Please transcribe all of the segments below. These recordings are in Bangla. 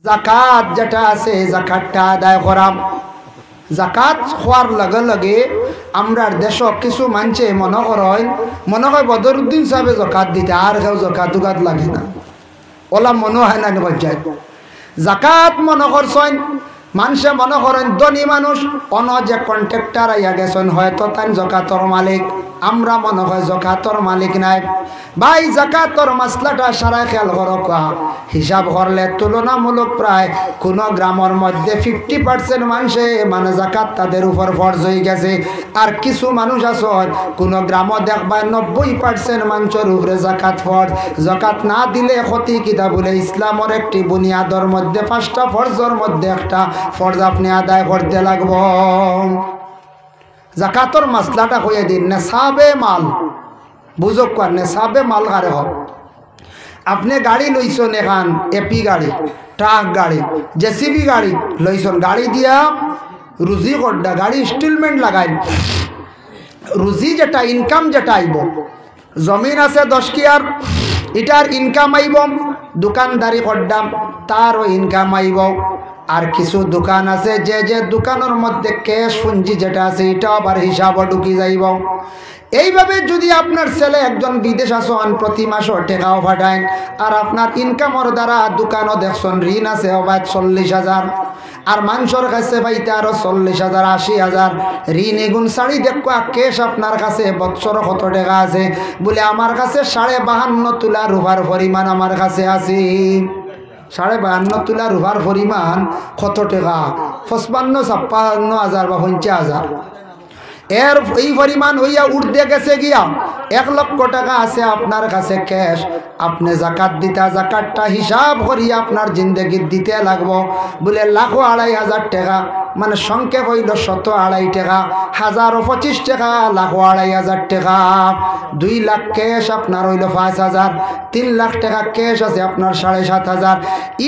জাকাত যেটা আছে জাকাতটা আদায় করাম। জাকাত হওয়ার লগে লগে আমরা দেশ কিছু মানছে মনে হয় বদরুদ্দিন সাহেব জাকাত দিতে, আর কেউ জাকাত দুকাত লাগে না, ওলা মনে হয় না যায়। জাকাত মনে করছেন মানুষে মনে করেন ধনী মানুষ, অন যে কন্ট্রাক্টর আইয়া গেছেন হয়তো তাই জাকাতর মালিক, আমরা মনে হয় জাকাতর মালিক নাই। ভাই জাকাতর মাসলাটা সারা খেয়াল করো, হিসাব করলে তুলনামূলক প্রায় কোন গ্রামের মধ্যে 50% মানুষে মানে জাকাত তাদের উপর ফরজ হয়ে গেছে, আর কিছু মানুষ আছে কোন গ্রামে দেখবা 90% মানুষের উপরে জাকাত ফরজ। জাকাত না দিলে ক্ষতি কিতা বলে ইসলামের একটি বুনিয়াদের মধ্যে 5টা ফরজের মধ্যে একটা ফরজ আপনি আদায় করতে লাগবো। জাকাতর মাসলাটা হয়ে দিন নেশাবে মাল, বুঝক কর নেশাবে মাল কারে হোক। আপনি গাড়ি লইছেন এখান এপি গাড়ি, ট্রাক গাড়ি, জেসিবি গাড়ি লইছেন, গাড়ি দিয়া রুজি করডা গাড়ি ইনস্টলমেন্ট লাগাই, রুজি যেটা ইনকাম যেটা আইব, জমিন আছে 10 কিয়ার, এটার ইনকাম আইব, দোকানদারি করডাম তারও ইনকাম আইব, আর কিছু দোকান আছে যে দোকানের মধ্যে ক্যাশ পুঁজি যেটা আছে এটা আবার হিসাবও ঢুকি যাইব। এইভাবে যদি আপনার ছেলে একজন বিদেশ আসন প্রতি মাসও টাকাও পাঠায়, আর আপনার ইনকামের দ্বারা দোকানও দেখছেন ঋণ আছে অবাধ 40,000, আর মানুষের কাছে পাইতে আরো 40,000 80,000 ঋণ, এগুন শাড়ি দেখো ক্যাশ আপনার কাছে বৎসর কত টাকা আছে, বলে আমার কাছে 52.5 তোলা রূপার পরিমাণ আমার কাছে আছে। 52.5 তোলা রূপার পরিমাণ কত টাকা? 55-56,000 বা 50,000। এর এই পরিমাণ হইয়া উঠতে গেছে গিয়া 1 লক্ষ টাকা আছে আপনার কাছে ক্যাশ, আপনি জাকাত দিতা, জাকাতটা হিসাব করিয়া আপনার জিন্দগি দিতে লাগবো। বলে 1,02,500 টাকা, মানে সংক্ষেপ হইল 102.5 টাকা, 1,025 টাকা 1,02,500 টাকা, 2 লাখ ক্যাশ আপনার হইল 5,000, 3 লাখ টাকা ক্যাশ আছে আপনার 7,500।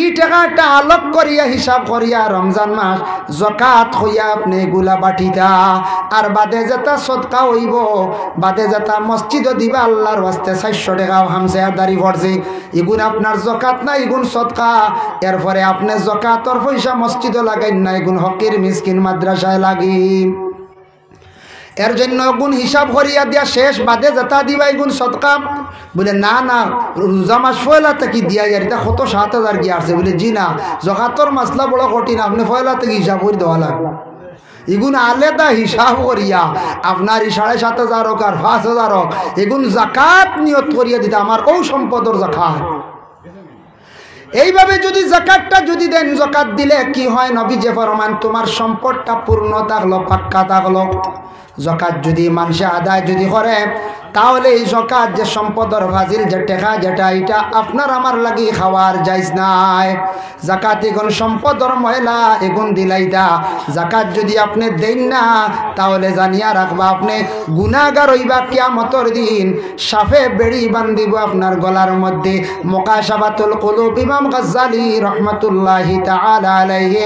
এই টাকাটা আলোক করিয়া হিসাব করিয়া রমজান মাস জাকাত হইয়া আপনি এগুলা বাটিতা, আর বাদে যেটা সদকা হইব, বাদে যেটা মসজিদও দিবা আল্লাহর ওয়াস্তে 400 টাকা হামসে দাঁড়ি পড়ছে, এগুন আপনার জাকাত না, এগুন সদকা। এরপরে আপনি জাকাতর পয়সা মসজিদও লাগাইন না, এগুন হকির মিসকিন মাদ্রাসায় লাগি। এর জন্য গুণ হিসাব করিয়া দিয়া শেষ বাদে যেটা দিবা এগুন সদকা। বলে না না রোজা মাস পয়লা থেকে দিয়া যায়, এটা কত 7,000 গিয়ে আসছে। বলে জি না, জাকাতর মাসলা বড় কঠিন, আপনি পয়লা থেকে হিসাব করে দেওয়া লাগবে। এগুন আলাদা হিসাব করিয়া আপনার 7,500 হোক আর 5,000 হোক, এগুন জাকাত নিয়ত করিয়া দিতে আমার ও সম্পদর জাকাত। এইভাবে যদি জাকাতটা যদি দেন, জাকাত দিলে কি হয় নবী যে ফরমান, তোমার সম্পদটা পূর্ণ থাকলো, পাক্কা থাকলো। জাকাত যদি মানুষে আদায় যদি করে, তাহলে এই জাকাত যে সম্পদের ফাজিল যে টাকা যেটা, এটা আপনার আমার লাগি খাওয়ার যাইজ নাই। জাকাত এগুন সম্পদের ময়লা, এগুন দিলাইতা। জাকাত যদি আপনি দেন না, তাহলে জানিয়া রাখবা আপনি গুনাহগার হইবা কিয়ামতের দিন। সাফে বেড়ি বান্ধিব আপনার গলার মধ্যে। মুকাশাফাতুল কুলুব ইমাম গাজ্জালী রাহমাতুল্লাহি তাআলা আলাইহি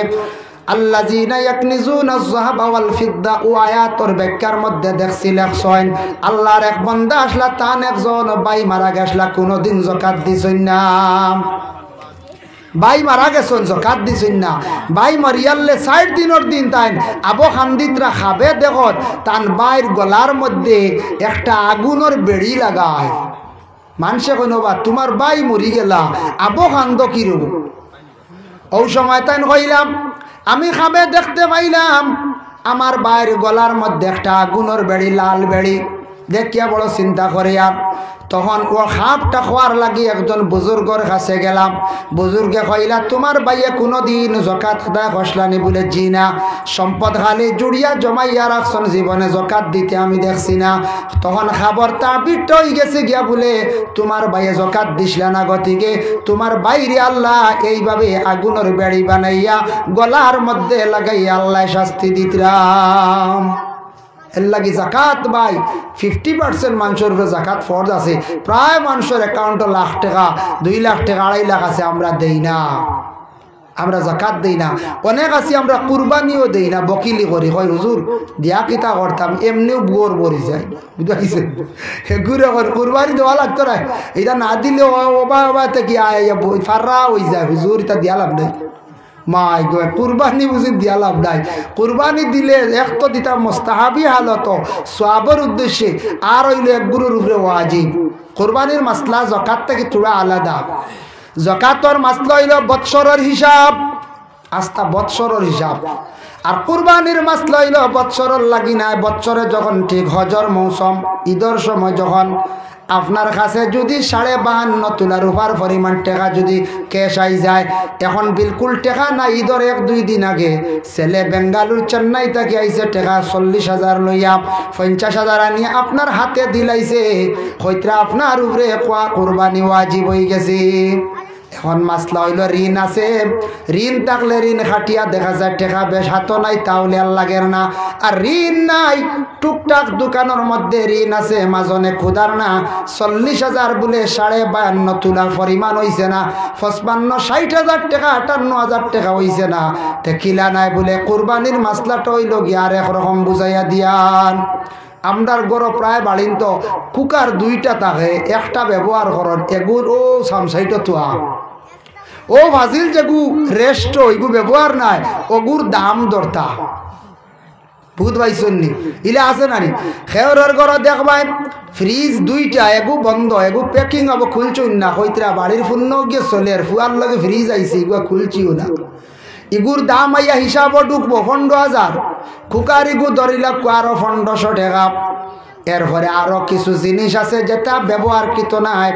আল্লাযীনা ইয়াকনিজুনা আয-যাহাবা ওয়াল ফিদ্দা, ও আয়াতের ব্যাখ্যার মধ্যে দেখছি লেখছেন আল্লাহর এক বান্দা আসলা, তান একজন ভাই মারা গেছলা, কোনদিন যাকাত দিছেন না। ভাই মারা গেছেন যাকাত দিছেন না, ভাই মরিয়ালে 60 দিনের দিন তাই আবো খান্দিতরা খাবে দেখত তান বাইর গলার মধ্যে একটা আগুনের বেড়ি লাগায়। মানুষে কইনবা তোমার ভাই মরি গেলা, আবো খান্দ কিরূপ? ওই সময় তাই কইলাম আমি খাবে দেখতে পাইলাম আমার বাইর গলার মধ্যে একটা আগুনের বেড়ি, লাল বেড়ি। দেখিয়া বড় চিন্তা করে, আর তখন ও খাপটা খোয়ার লাগি একজন বুজুর্গর কাছে গেলাম। বুজুর্গে কইলা তোমার বাইয়ে কোনোদিন জাকাত আদায় করছলানি? বলে জি না। সম্পদ খালি জুড়িয়া জমাইয়া রাখছেন, জীবনে জাকাত দিতে আমি দেখছি না। তখন খাবার তাবিরটা হয়ে গেছে গিয়া, বলে তোমার বাইয়ে জাকাত দিছিলা না গতিকে তোমার বাইরে আল্লাহ এইভাবে আগুনের বেড়ি বানাইয়া গলার মধ্যে লাগাইয়া আল্লাহ শাস্তি দিতরাম। এর লাগি জাকাত ভাই 50% মানুষের উপরে জাকাত ফরজ আছে। প্রায় মানুষের অ্যাকাউন্টে লাখ টাকা, 2 লাখ টাকা, 2.5 লাখ আছে, আমরা দেই না। আমরা জাকাত দেই না। অনেক আছি আমরা কুরবানিও দেই না, বকিলি করি, হয় হুজুর দিয়া কিতা করতাম, এমনিও বুয়োর বরি যায়, বুঝতে ঘুরে কুরবানি দেওয়া লাগতো না, এটা না দিলে ওবা থেকে ফাররা হয়ে যায়, হুজুর এটা দিয়া লাভ নেই। মাই গো, কুরবানি বুঝি দিয়া লাভ নাই। কুরবানি দিলে এক তো দিতাম মোস্তাহাবি হালত সওয়াবের উদ্দেশ্যে, আর হইলো এক গুরুর উপরে ওয়াজিব। কুরবানির মাসলা যাকাত থেকে থোড়া আলাদা। যাকাতর মাসলা হইল বৎসরের হিসাব, আস্থা বৎসরের হিসাব। আর কুরবানির মাসলা হইল বৎসরের লাগি নাই, বৎসরে যখন ঠিক হজর মৌসুম ঈদের সময় যখন আপনার কাছে যদি 52.5 তোলার উপর পরিমাণ টাকা যদি ক্যাশ আই যায়, এখন বিলকুল টাকা না, ঈদের 1-2 দিন আগে ছেলে বেঙ্গালুর চেন্নাই থেকে আইসে টাকা 40,000 লইয়া 50,000 আনিয়ে আপনার হাতে দিলাইছে, হইতরা আপনার উপরে কুরবানি ওয়াজিব হয়ে গেছে। এখন মাসলা হইল ঋণ আছে, ঋণ থাকলে ঋণ খাটিয়া দেখা যায় টাকা বেশ হাতও নাই, তাহলে আর লাগের না। আর ঋণ নাই, টুকটাক দোকানের মধ্যে ঋণ আছে, মাজনে খুদার না, 40,000 বলে 52.5 তোলার পরিমাণ হইছে না, 55-60,000 টাকা 58,000 টাকা হইছে না, তে কিলা নাই বলে কুরবানির মাসলাটা হইল গিয়ে আর একরকম বুঝাইয়া দিয়ান। আমরার গড় প্রায় বাড়িন তো কুকার 2টা থাকে, একটা ব্যবহার করেন, এগুর ও সামসাইটো থোয়া, ও ভাজিল যেগু রেস্ট এগু ব্যবহার নাই, ওগুর দাম দরতা ভূত পাইছনি ইলে আছে নানি। খেওরের ঘর দেখবাই ফ্রিজ 2টা, এগু বন্ধ, এগু প্যাকিং হবো, খুলছই না, কইতরা বাড়ির পূর্ণ গিয়ে চলে, আর ফুয়ার লগে ফ্রিজ আইছে, এগুলো খুলছিও না। ইগুর দাম আইয়া হিসাব ঢুকবো 15,000, কুকার ইগু ধরিলা 1200 টাকা। এরপরে আরো কিছু জিনিস আছে যেটা ব্যবহারকৃত নাই,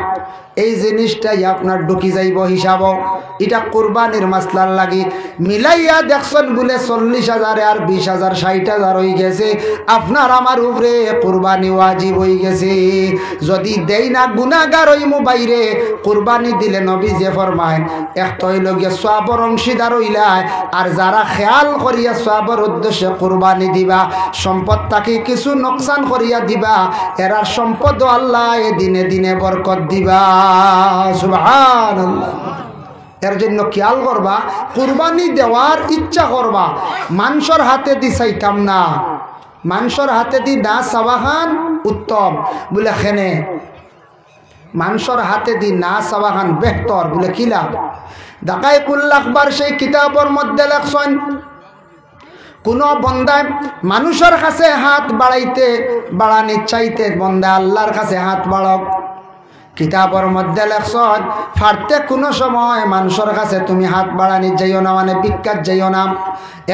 এই জিনিসটাই আপনার ঢুকি যাইব হিসাব। এটা কুরবানির মাসলার লাগি মিলাইয়া দেখছেন বলে 40,000 আর 20,000 60,000 হয়ে গেছে, আপনার আমার উপরে কুরবানি ওয়াজিব হয়ে গেছে। যদি দেই না গুনাহগার হইমু বাইরে, কুরবানি দিলে নবী যে ফরমায় একটা হইল গিয়ে সওয়াবের অংশীদার হইলায়, আর যারা খেয়াল করিয়া সওয়াবের উদ্দেশ্যে কুরবানি দিবা, সম্পদ তাকে কিছু নোকসান করিয়া দিবা, এরার সম্পদ আল্লাহ দিনে দিনে বরকত দিবা। সুবহানাল্লাহ। এর জন্য খেয়াল করবা, কুরবানি দেওয়ার ইচ্ছা করবা, মানুষের হাতে দি চাইতাম না, মানুষের হাতে দি না চাওয়াখান উত্তম বলে খেনে, মানুষের হাতে দি না চাওয়াখান বেহতর বলে কিলা। দাকাইকুল আকবার সেই কিতাবের মধ্যে লেখছেন, কোন বন্দায় মানুষের কাছে হাত বাড়ানি চাইতে বন্দা আল্লাহর কাছে হাত বাড়ক। কিতাবের মধ্যে লেখছেন ফারতে কোনো সময় মানুষের কাছে তুমি হাত বাড়ানি যাইও না, মানে বিখ্যাত যাইও না।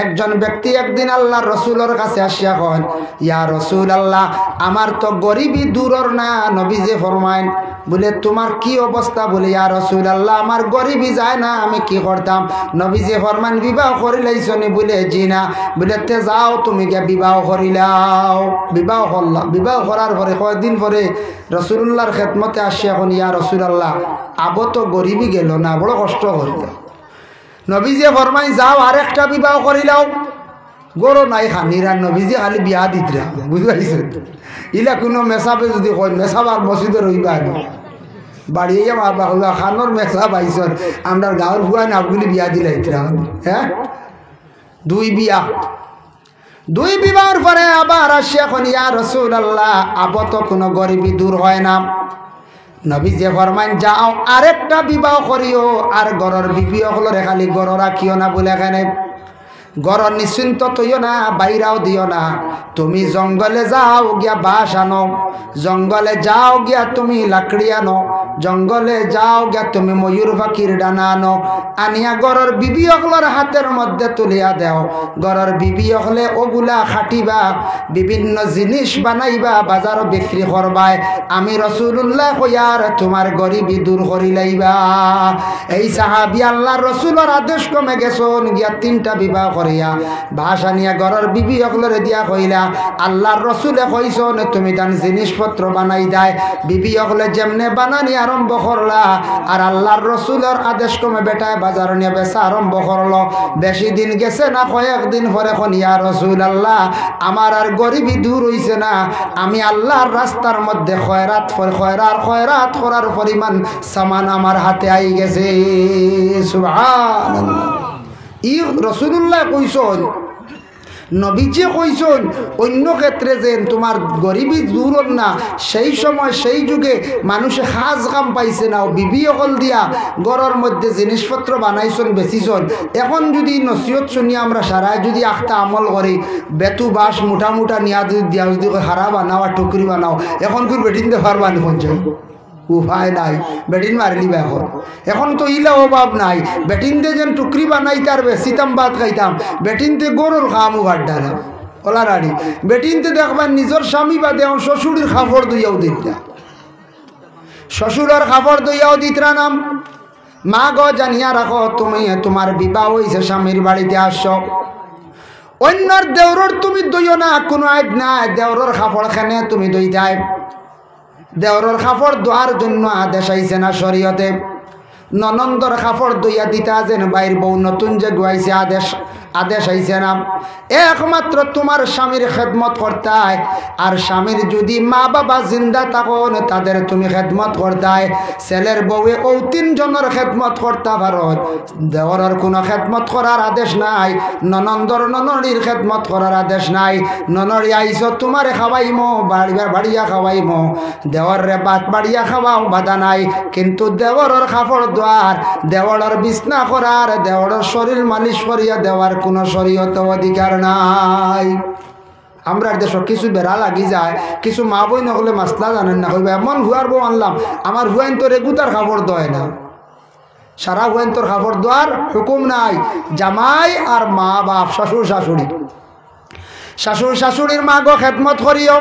একজন ব্যক্তি একদিন আল্লাহর রসুলের কাছে আসিয়া কন, ইয়া রসুল আল্লাহ, আমার তো গরিবী দূরর না। নবীজি ফরমাইন বলে তোমার কি অবস্থা? বলে ইয়া রসুল আল্লাহ, আমার গরিবী যায় না, আমি কি করতাম? নবীজি ফরমান বিবাহ করিলাইছনি? বলে জি না। বলে তে যাও তুমি গিয়া বিবাহ করিলাও। বিবাহ করলাম, বিবাহ করার পরে কয়েকদিন পরে রসুল্লাহর খেদমতে আসিয়া এখন ইয়া রসুল আল্লাহ, আবো তো গরিবী গেল না, বড় কষ্ট করিল। নবীজি ফরমাই যাও আর একটা বিবাহ করিলাও। গরো নাই খানিরা, নবীজি খালি বিয়া দিতরা, বুঝতে পারছেন? ইলা কোনো মেসাবে যদি কয় মেসাব আর মসজিদে রইবা বাড়িয়ে মারবা হইবা, খানোর মেসাব আইসন আমরা গাঁৱৰ ভুয়া নাবগুলি বিয়া দিলা ইতরা। হ্যাঁ, দুই বিবাহর পরে আবার আসিয়া এখন ইয়া রাসূল আল্লাহ, আবো তো কোনো গরিবী দূর হয় না। নবীজি ফরমাইন যাও আরেকটা বিবাহ করিও, আর গরর বিবি হলো খালি গর রাখিও না বলে এখানে গরর নিশ্চিন্ত তৈও না, বাইরাও দিও না। তুমি জঙ্গলে যাও গিয়া বাঁশ আনো, জঙ্গলে যাও গিয়া তুমি লাকড়ি আনো, জঙ্গলে যাও গিয়া তুমি ময়ূর পাখির ডানা আনো, আনিয়া গরর বিবি হকলর হাতের মধ্যে তুলিয়া দেও। গরর বিবি হকলে ওগুলা খাটিবা, বিভিন্ন জিনিস বানাইবা, বাজারও বিক্রি করবাই। আমি রাসূলুল্লাহ কইয়ার তোমার গরিবী দূর করি লাইবা। এই সাহাবী আল্লাহর রাসূলের আদেশ কমে গেছন গিয়া 3টা বিবাহ করিয়া ভাষা নিয়া গরর বিবি হকলরে দিয়া কইলা, আল্লাহর রাসূলে কইছন তুমি তান জিনিসপত্র বানাই দেয়। বিবি হকলে যেমনে বানানি আরম্ভ করলা, আর আল্লাহর রাসূলের আদেশ কমে বেটায় বাজার নিয়ে বেচা আরম্ভ করলো। বেশি দিন গেছে না, কয়েকদিন পরে এখন ইয়া রাসূল আল্লাহ, আমার আর গরিবী দূর হইছে না, আমি আল্লাহর রাস্তার মধ্যে খয়রাত করার পরিমাণ সামান আমার হাতে আই গেছে। সুবহানাল্লাহ। রাসূলুল্লাহ কইছেন নবীজি কইছেন অন্য ক্ষেত্রে যে তোমার গরিবী দূর না সেই সময় সেই যুগে মানুষে খাস কাম পাইছে না বিবি অকল দিয়া ঘরের মধ্যে জিনিসপত্র বানাইছেন বেচিছেন এখন যদি নসিহত শুনি আমরা সারায় যদি আখটা আমল করি বেতু বাস মোটা মোটা নিয়া দিয়া যদি হারা বানাও আর টুকরি বানাও এখন কি বেটিন দেওয়ার বানি পঞ্চায়েত উপায় নাই বেটিন মারলি এখন তো ইলা অভাব নাই বেটিনতে যেন টুকরি বানাই তার বেশিতাম ভাত খাইতাম বেটিনতে গরুর খাম উভার ডালা ওলা রাড়ি বেটিনতে দেখবার নিজের স্বামী বা দেও শ্বশুরের খাফড় দইয়াও দিতা শ্বশুরের খাফড় দইয়াও দিতরা নাম মা গো জানিয়া রাখো তুমি তোমার বিবাহ হয়েছে স্বামীর বাড়িতে আস অন্যর দেওরর তুমি দইও না কোনো আইব না দেওরর খাফড় খানে তুমি দই যাই দেওরের কাপড় দোয়ার জন্য আদেশ আইছে না শরীয়তে ননন্দর কাপড় দইয়া দিতা যেন বাইর বউ নতুন যে গুয়াইছে আদেশ আইছে না একমাত্র তোমার স্বামীর খেদমত করতাই আর স্বামীর যদি মা বাবা জিন্দা থাকুন তাদের তুমি খেদমত করতাই ছেলের বউয়ে ও তিনজনের খেদমত করতে পারো দেওরের কোনো খেদমত করার আদেশ নাই ননন্দর ননড়ির খেদমত করার আদেশ নাই ননড়ি আইস তোমারে খাওয়াইমো বাড়িয়া খাওয়াইমো দেওয়ারে ভাত বাড়িয়া খাওয়াও বাধা নাই কিন্তু দেওরের কাপড় দোয়ার দেওয়ার বিছনা করার দেওয়ার শরীর মালিশ করিয়া দেওয়ার কোনো শরীয়ত অধিকার নাই আমরা দেশ কিছু বেড়া লাগি যায় কিছু মা বই নকলে মাসলা জানেন না কইবা এমন হুয়ার বউ আনলাম আমার হুয়াইন তো রেগুতার কাপড় দয় না সারা হুয়াইন তোর কাপড় দোয়ার হুকুম নাই জামাই আর মা বাপ শ্বশুর শাশুড়ি শাশুড় শাশুড়ির মা গো খেদমত করিও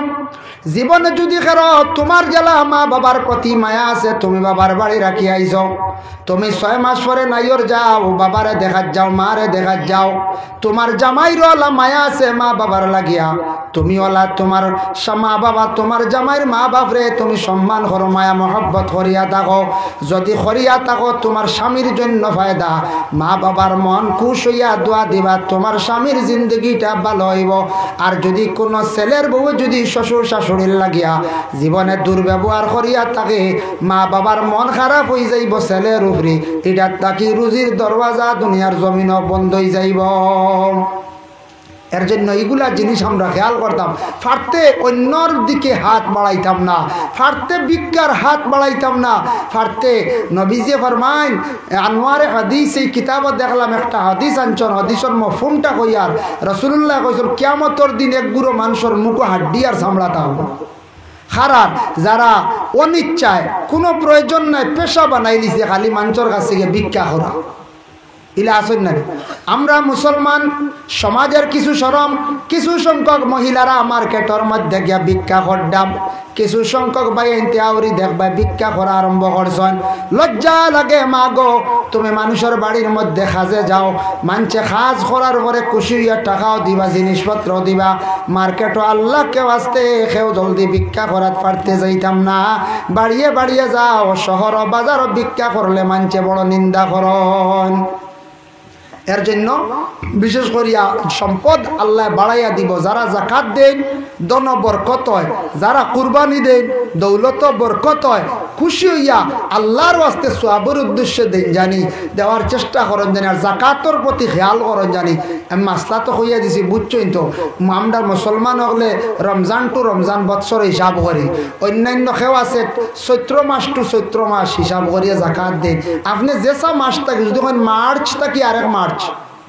জীবনে যদি খেরো তোমার জ্বালা মা বাবার প্রতি মায়া আছে তুমি বাবার বাড়ি রাখি আইস তুমি 6 মাস পরে নাইর যাও বাবারে দেখাত যাও মারে দেখাত যাও তোমার জামাইর ওলা মায়া আছে মা বাবার লাগিয়া তুমি ওলা তোমার মা বাবা তোমার জামাইর মা বাপরে তুমি সম্মান করো মায়া মহব্বত করিয়া থাকো যদি করিয়া থাকো তোমার স্বামীর জন্য ফায়দা মা বাবার মন খুশ হইয়া দোয়া দিবা তোমার স্বামীর জিন্দগিটা ভালো হইব আর যদি কোনো ছেলের বউ যদি শ্বশুর শাশুড়ির লাগিয়া জীবনে দুর্ব্যবহার করিয়া থাকে মা বাবার মন খারাপ হয়ে যাইব ছেলের উপরে এটা তাকি রুজির দরওয়াজা দুনিয়ার জমিন বন্ধ হয়ে যাইব এর জন্য এইগুলা জিনিস আমরা খেয়াল করতাম ফারতে অন্যর দিকে হাত বাড়াইতাম না ফারতে ভিক্ষার হাত বাড়াইতাম না ফারতে নবীজি ফরমাইন আনোয়ারে হাদিস এই কিতাবত দেখলাম একটা হাদিস আনছন হাদিসের মফহুমটা কইয়ার রাসূলুল্লাহ কইছেন কিয়ামতের দিন এক গুঁড়ো মানুষের মুখ হাড্ডি আর চামড়াটা হবে খারাপ যারা অনিচ্ছায় কোনো প্রয়োজন নাই পেশা বানাই দিছে খালি মানুষের কাছে গিয়ে ভিক্ষা করা ইলা আসেন না আমরা মুসলমান সমাজের কিছু শরম কিছু সংখ্যক মহিলারা মার্কেটের মধ্যে গিয়া ভিক্ষা করদাম কিছু সংখ্যক ভাই এনতে আউরি দেখবা ভিক্ষা করা আরম্ভ করছেন লজ্জা লাগে মা গো তুমি মানুষের বাড়ির মধ্যে খাজে যাও মানছে খাজ করার পরে খুশি হইয়া টাকাও দিবা জিনিসপত্র দিবা মার্কেটও আল্লাহকে আসতে কেউ জলদি ভিক্ষা করাত পারতে যাইতাম না বাড়িয়ে বাড়িয়ে যাও শহর বাজার ভিক্ষা করলে মানছে বড় নিন্দা করন এর জন্য বিশেষ করিয়া সম্পদ আল্লাহ বাড়াইয়া দিব যারা যাকাত দেন ধন বরকত হয় যারা কুরবানি দেন দৌলত বরকত হয় খুশি হইয়া আল্লাহর ওয়াস্তে সওয়াবের উদ্দেশ্যে দেন জানি দেওয়ার চেষ্টা করেন জানি আর যাকাতর প্রতি খেয়াল করেন জানি আমি মাসলা তো হইয়া দিছি বুঝছই তো আমরা মুসলমান হলে রমজান টু রমজান বৎসর হিসাব করি অন্যান্য কেউ আছে চৈত্র মাস টু চৈত্র মাস হিসাব করিয়া যাকাত দেন আপনি যেসা মাস থাকি যদি মার্চ থাকি আরেক মার্চ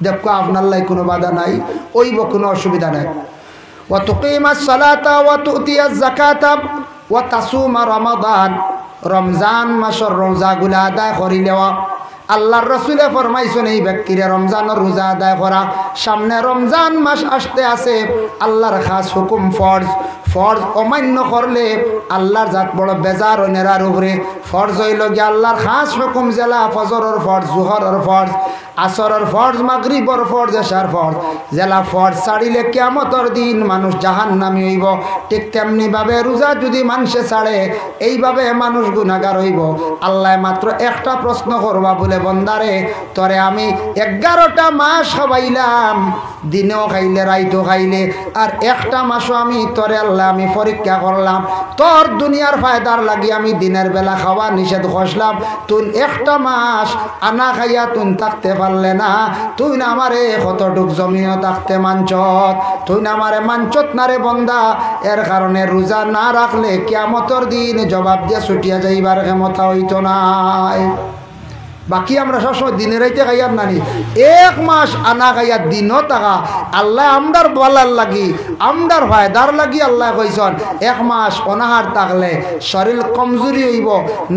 দেখো আপনার লাই কোনো বাধা নাই ওইব কোনো অসুবিধা নাই ওয়া তুকিমাস সালাতা ওয়া তুতিয়াজ যাকাতা ওয়া তাসুমা রমাদান রমজান মাসের রোজাগুলা আদায় করিলেও আল্লাহর রাসূলে ফরমাইছেন এই ব্যক্তিরে রমজানের রোজা আদায় করা সামনে রমজান মাস আসতে আছে আল্লাহর খাস হুকুম ফরজ অমান্য করলে আল্লাহর জাত বড় বেজার নেরার উপরে ফরজ হইল গিয়ে আল্লাহর খাস হুকুম জেলা ফজরের ফরজ জোহরের ফরজ আসরের ফরজ মাগরিবের ফরজ এশার ফরজ জেলা ফরজ ছাড়িলে কিয়ামতের দিন মানুষ জাহান্নামী হইব ঠিক তেমনি ভাবে রোজা যদি মানুষে ছাড়ে এইভাবে মানুষ গুনাহগার হইব আল্লাহ মাত্র একটা প্রশ্ন করবা বলে বন্দারে তরে আমি 11টা মাস খাওয়াইলাম দিনেও খাইলে রাইতেও খাইলে আর একটা মাসও আমি তরে আল্লাহ আল্লাহ আমি পরীক্ষা করলাম, তোর দুনিয়ার ফায়দার লাগি আমি দিনের বেলা খাওয়া নিষেধ করলাম, তুই একটা মাস আনা খাইয়া তুই থাকতে পারলে না, তুই না আমারে কতটুক জমিও থাকতে মানচত, তুই না আমারে মানচত না রে বন্দা। এর কারণে রোজা না রাখলে কিয়ামতের দিন জবাব দিয়ে ছুটিয়া যাইবার ক্ষমতা হইতো নাই। বাকি আমরা সবসময় দিনের রাইতে খাইয়ার নানি, এক মাস আনা খাইয়া দিনও টাকা আল্লাহ আমদার বলার লাগি আমদার ফায়দার লাগি আল্লাহ কইসন এক মাস অনাহার থাকলে শরীর কমজোরি হইব,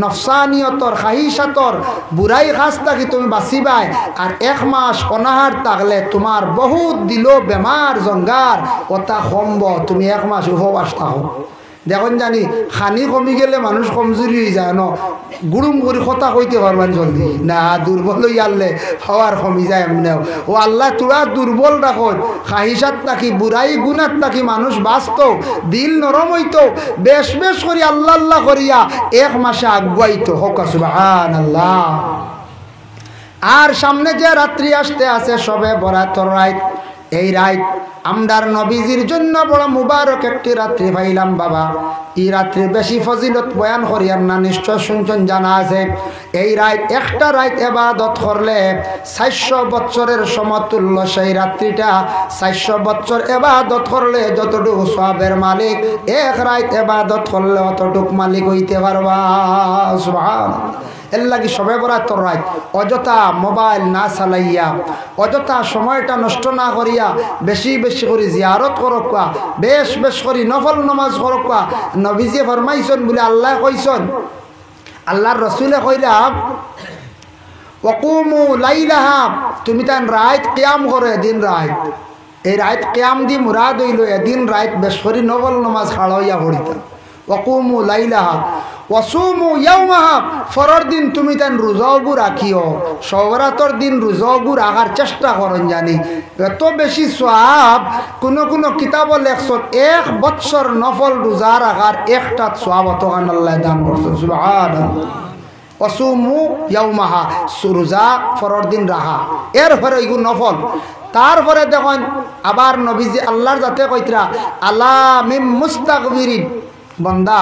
নফসানিয়তর খাহিসাতর বুড়াই খাস থাকি তুমি বাঁচিবাই, আর এক মাস অনাহার থাকলে তোমার বহুত দিল বেমার জঙ্গার ওটা কমব, তুমি এক মাস উপবাস থাকো। দেখুন জানি খানি কমি গেলে মানুষ কমজোরি হয়ে যায় ন, গুড়ুম করে কথা কইতে পারবেন জলদি না, দুর্বল হয়ে আনলে হওয়ার কমি যায় এমনিও। ও আল্লাহ তোরা দুর্বল রাখো, খাহিসাত থাকি বুড়াই গুণাত থাকি মানুষ বাঁচত, দিল নরম হইত, বেশ বেশ করি আল্লাহ আল্লাহ করিয়া এক মাসে আগুয়াইত। হোক সুবহানাল্লাহ। আর সামনে যে রাত্রি আসতে আছে সবে বরাতর রাত, এই রাত আমদার নবীজির জন্য বড় মুবারক একটি রাত্রি পাইলাম বাবা। এই রাত্রি বেশি ফজিলত বয়ান করিয়ার না, নিশ্চয় শুনছেন জানা আছে। এই রাত একটা রাত এবাদত করলে 400 বছরের সমতুল্য সেই রাত্রিটা। 400 বছর এবাদত করলে যতটুকু সওয়াবের মালিক, এক রাত এবাদত করলে অতটুক মালিক হইতে পারবা। সুবহানাল্লাহ। এর লাগি সবে বরাতর রাত অযথা মোবাইল না চালাইয়া, অযথা সময়টা নষ্ট না করিয়া বেশি বেশি করে জিয়ারত করক, বেশ বেশ করে নফল নমাজ করক। নবীজি ফরমাইছেন বলে আল্লাহ কইছেন, আল্লাহর রসুলে কইলা ওয়াকুমু লাইলাহা, তুমি তান রাত কিয়াম করে দিন রাত। এই রাত কিয়াম দি মুরাদ হইল এদিন রাত বেশ করে নফল নমাজ খাড়াইয়া পড়িতা। ওয়াকুমু লাইলাহা ওয়াসুমু ইয়াওমাহা, ফরর দিন তুমি তান রোজাগু রাখিও, সবরাতর দিন রোজাগু রাখার চেষ্টা করেন। জানি এত বেশি সওয়াব কোন কোন কিতাব লেখছেন 1 বছর নফল রোজা রাখার একটা সওয়াব অতখান আল্লাহ দান করছেন। সুবহানাল্লাহ। ওয়াসুমু ইয়াওমাহা, রোজা ফরর দিন রাখা, এরপরে এগুলো নফল। তারপরে দেখুন আবার নবীজি আল্লাহর যাতে কইতরা আলা মিম মুস্তাগফিরিন, বন্দা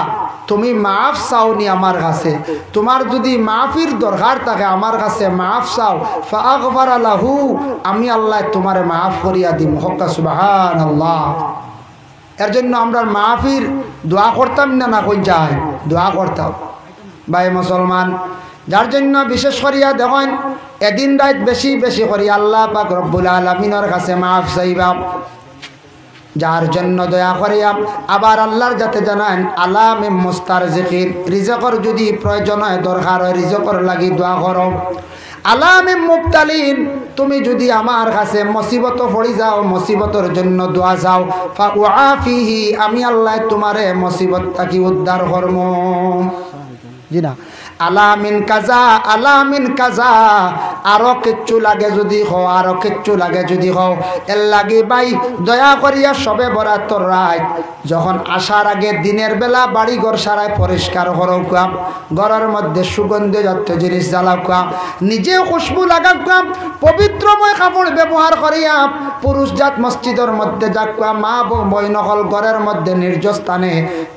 তুমি মাফ চাওনি আমার কাছে, তোমার যদি মাফির দরকার থাকে আমার কাছে মাফ চাও, ফাগফারা লাহু, আমি আল্লাহ তোমারে মাফ করিয়া দিম। হক সুবহানাল্লাহ। এর জন্য আমরা মাফির দোয়া করতাম না, না কই যায় দোয়া করতাম ভাই মুসলমান। যার জন্য বিশেষ করিয়া দেখেন এদিন রাত বেশি বেশি করি আল্লাহ পাক রব্বুল আলামিনের কাছে মাফ চাইবা। যার জন্য দয়া করিয়া আবার আল্লাহর যাতে জানান আলামে মুস্তারজিকিন, রিজকের যদি প্রয়োজন হয় দরকার হয় রিজকের লাগি দোয়া করো। আলামে মুবতালিন, তুমি যদি আমার কাছে মুসিবত পড়ি যাও মুসিবতের জন্য দোয়া যাও, ফাউআফিহি, আমি আল্লাহ তোমারে মুসিবত থাকি উদ্ধার করব। জি না, আলামিন কাজা আলামিন কাজা, আরো কিচ্ছু লাগে যদি হও, আরো কিচ্ছু লাগে যদি হও, এর লাগে ভাই দয়া করিয়া সবে বরাতর রাত যখন আসার আগে দিনের বেলা বাড়ি ঘর সারায় পরিষ্কার করো, ঘরের মধ্যে সুগন্ধি জাতীয় জিনিস জ্বালাও, নিজেও খুশবু লাগাও, পবিত্রময় কাপড় ব্যবহার করিয়া পুরুষ জাত মসজিদের মধ্যে যাক, মা বইনকল ঘরের মধ্যে নির্জন স্থানে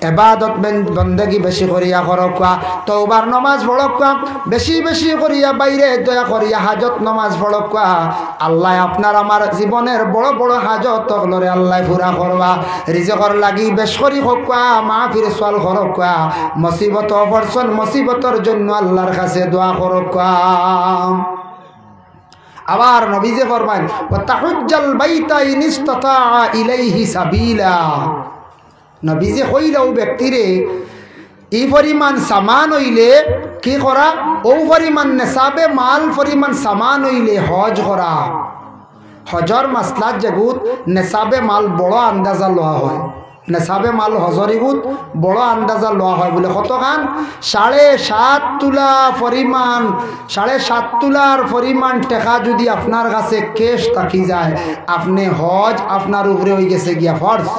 ইবাদত বন্দেগী বেশি করিয়া করো, তওবার নমাজ পড়ক, বেশি বেশি করিয়া বাইরে দয়া করিয়া হাজত নমাজ পড়ক। আল্লাহ আপনার আমার জীবনের বড় বড় হাজত হলরে আল্লাহ পুরা করবা। রিজকের লাগি বেশ করি হোক, মাহফিল সোয়াল করক, মুসিবত অবর্ষণ মুসিবতের জন্য আল্লাহর কাছে দোয়া করক। আবার নবীজি ফরমান ওয়াতাহুজ্জাল বাইতা ইন ইসতাতা ইলাইহি সাবিলা, নবীজি কইলেও ব্যক্তিরে এই পরিমাণ সামান হইলে কি করা, ও পরিমাণ নেশাবে মাল পরিমাণ সামান হইলে হজ করা। হজর মাসলাত যেগুত নেশাবে মাল বড় আন্দাজা লওয়া হয়, নেশাবে মাল হজরিগুত বড় আন্দাজা লওয়া হয় বলে কতখান 7.5 তোলা পরিমাণ, 7.5 তোলার পরিমাণ টাকা যদি আপনার কাছে ক্যাশ থাকি যায়, আপনি হজ আপনার উপরে হয়ে গেছে গিয়া ফরজ।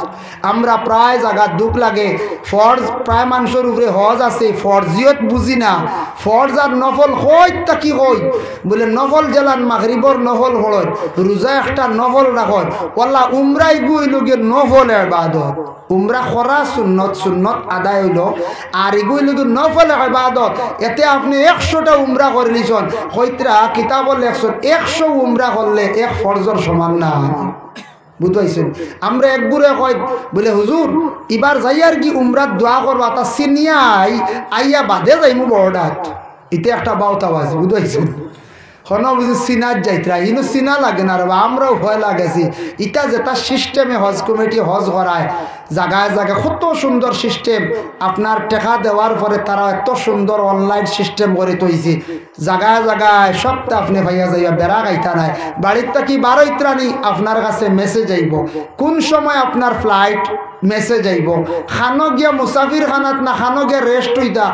আমরা প্রায় জায়গা দুঃখ লাগে, ফরজ প্রায় মানুষের উপরে হজ আছে, ফরজিয়ত বুঝি না। ফরজ আর নফল কই তাকি কই বলে নফল জেলান মাগরিবর নফল হল, রোজা একটা নফল রাখত, ওয়াল্লাহ উমরাই গুই লোকের নফল ইবাদত। উমরা করা সুন্নত, সুন্নত আদায় হইল। আর এগুলো কিন্তু নফল ইবাদত। এতে আপনি 100টা উমরা করে লিছেন, হইতরা কিতাব লেখছেন 100 উমরা করলে এক ফরজর সমান না। বুঝাইছেন? আমরা একগুড়ে কয় বলে হুজুর এবার যাই আর কি উমরাত দোয়া করবা, তা সিনিয়াই আইয়া বাদে যাইমু বড়ডাত, এতে একটা বাউতাও আছে। বুঝাইছেন? হন বুঝি সিনার যাইতরা ইনু সিনা লাগে না রে, আমরাও ভয় লাগেছি। ইটা যে তার সিস্টেমে হজ কমিটি হজ করায় জায়গায় জায়গায় কত সুন্দর সিস্টেম। আপনার টাকা দেওয়ার পরে তারা এত সুন্দর অনলাইন সিস্টেম করে তৈছি, জায়গায় জায়গায় সবটা আপনি ভাইয়া যাইয়া বেড়া গাইতা নাই। বাড়ির থাকি বারোইত্রানি আপনার কাছে মেসেজ আইব, কোন সময় আপনার ফ্লাইট মেসেজ আইব, খানো গিয়া মুসাফির খানাত না খানো গিয়া রেস্ট হইতা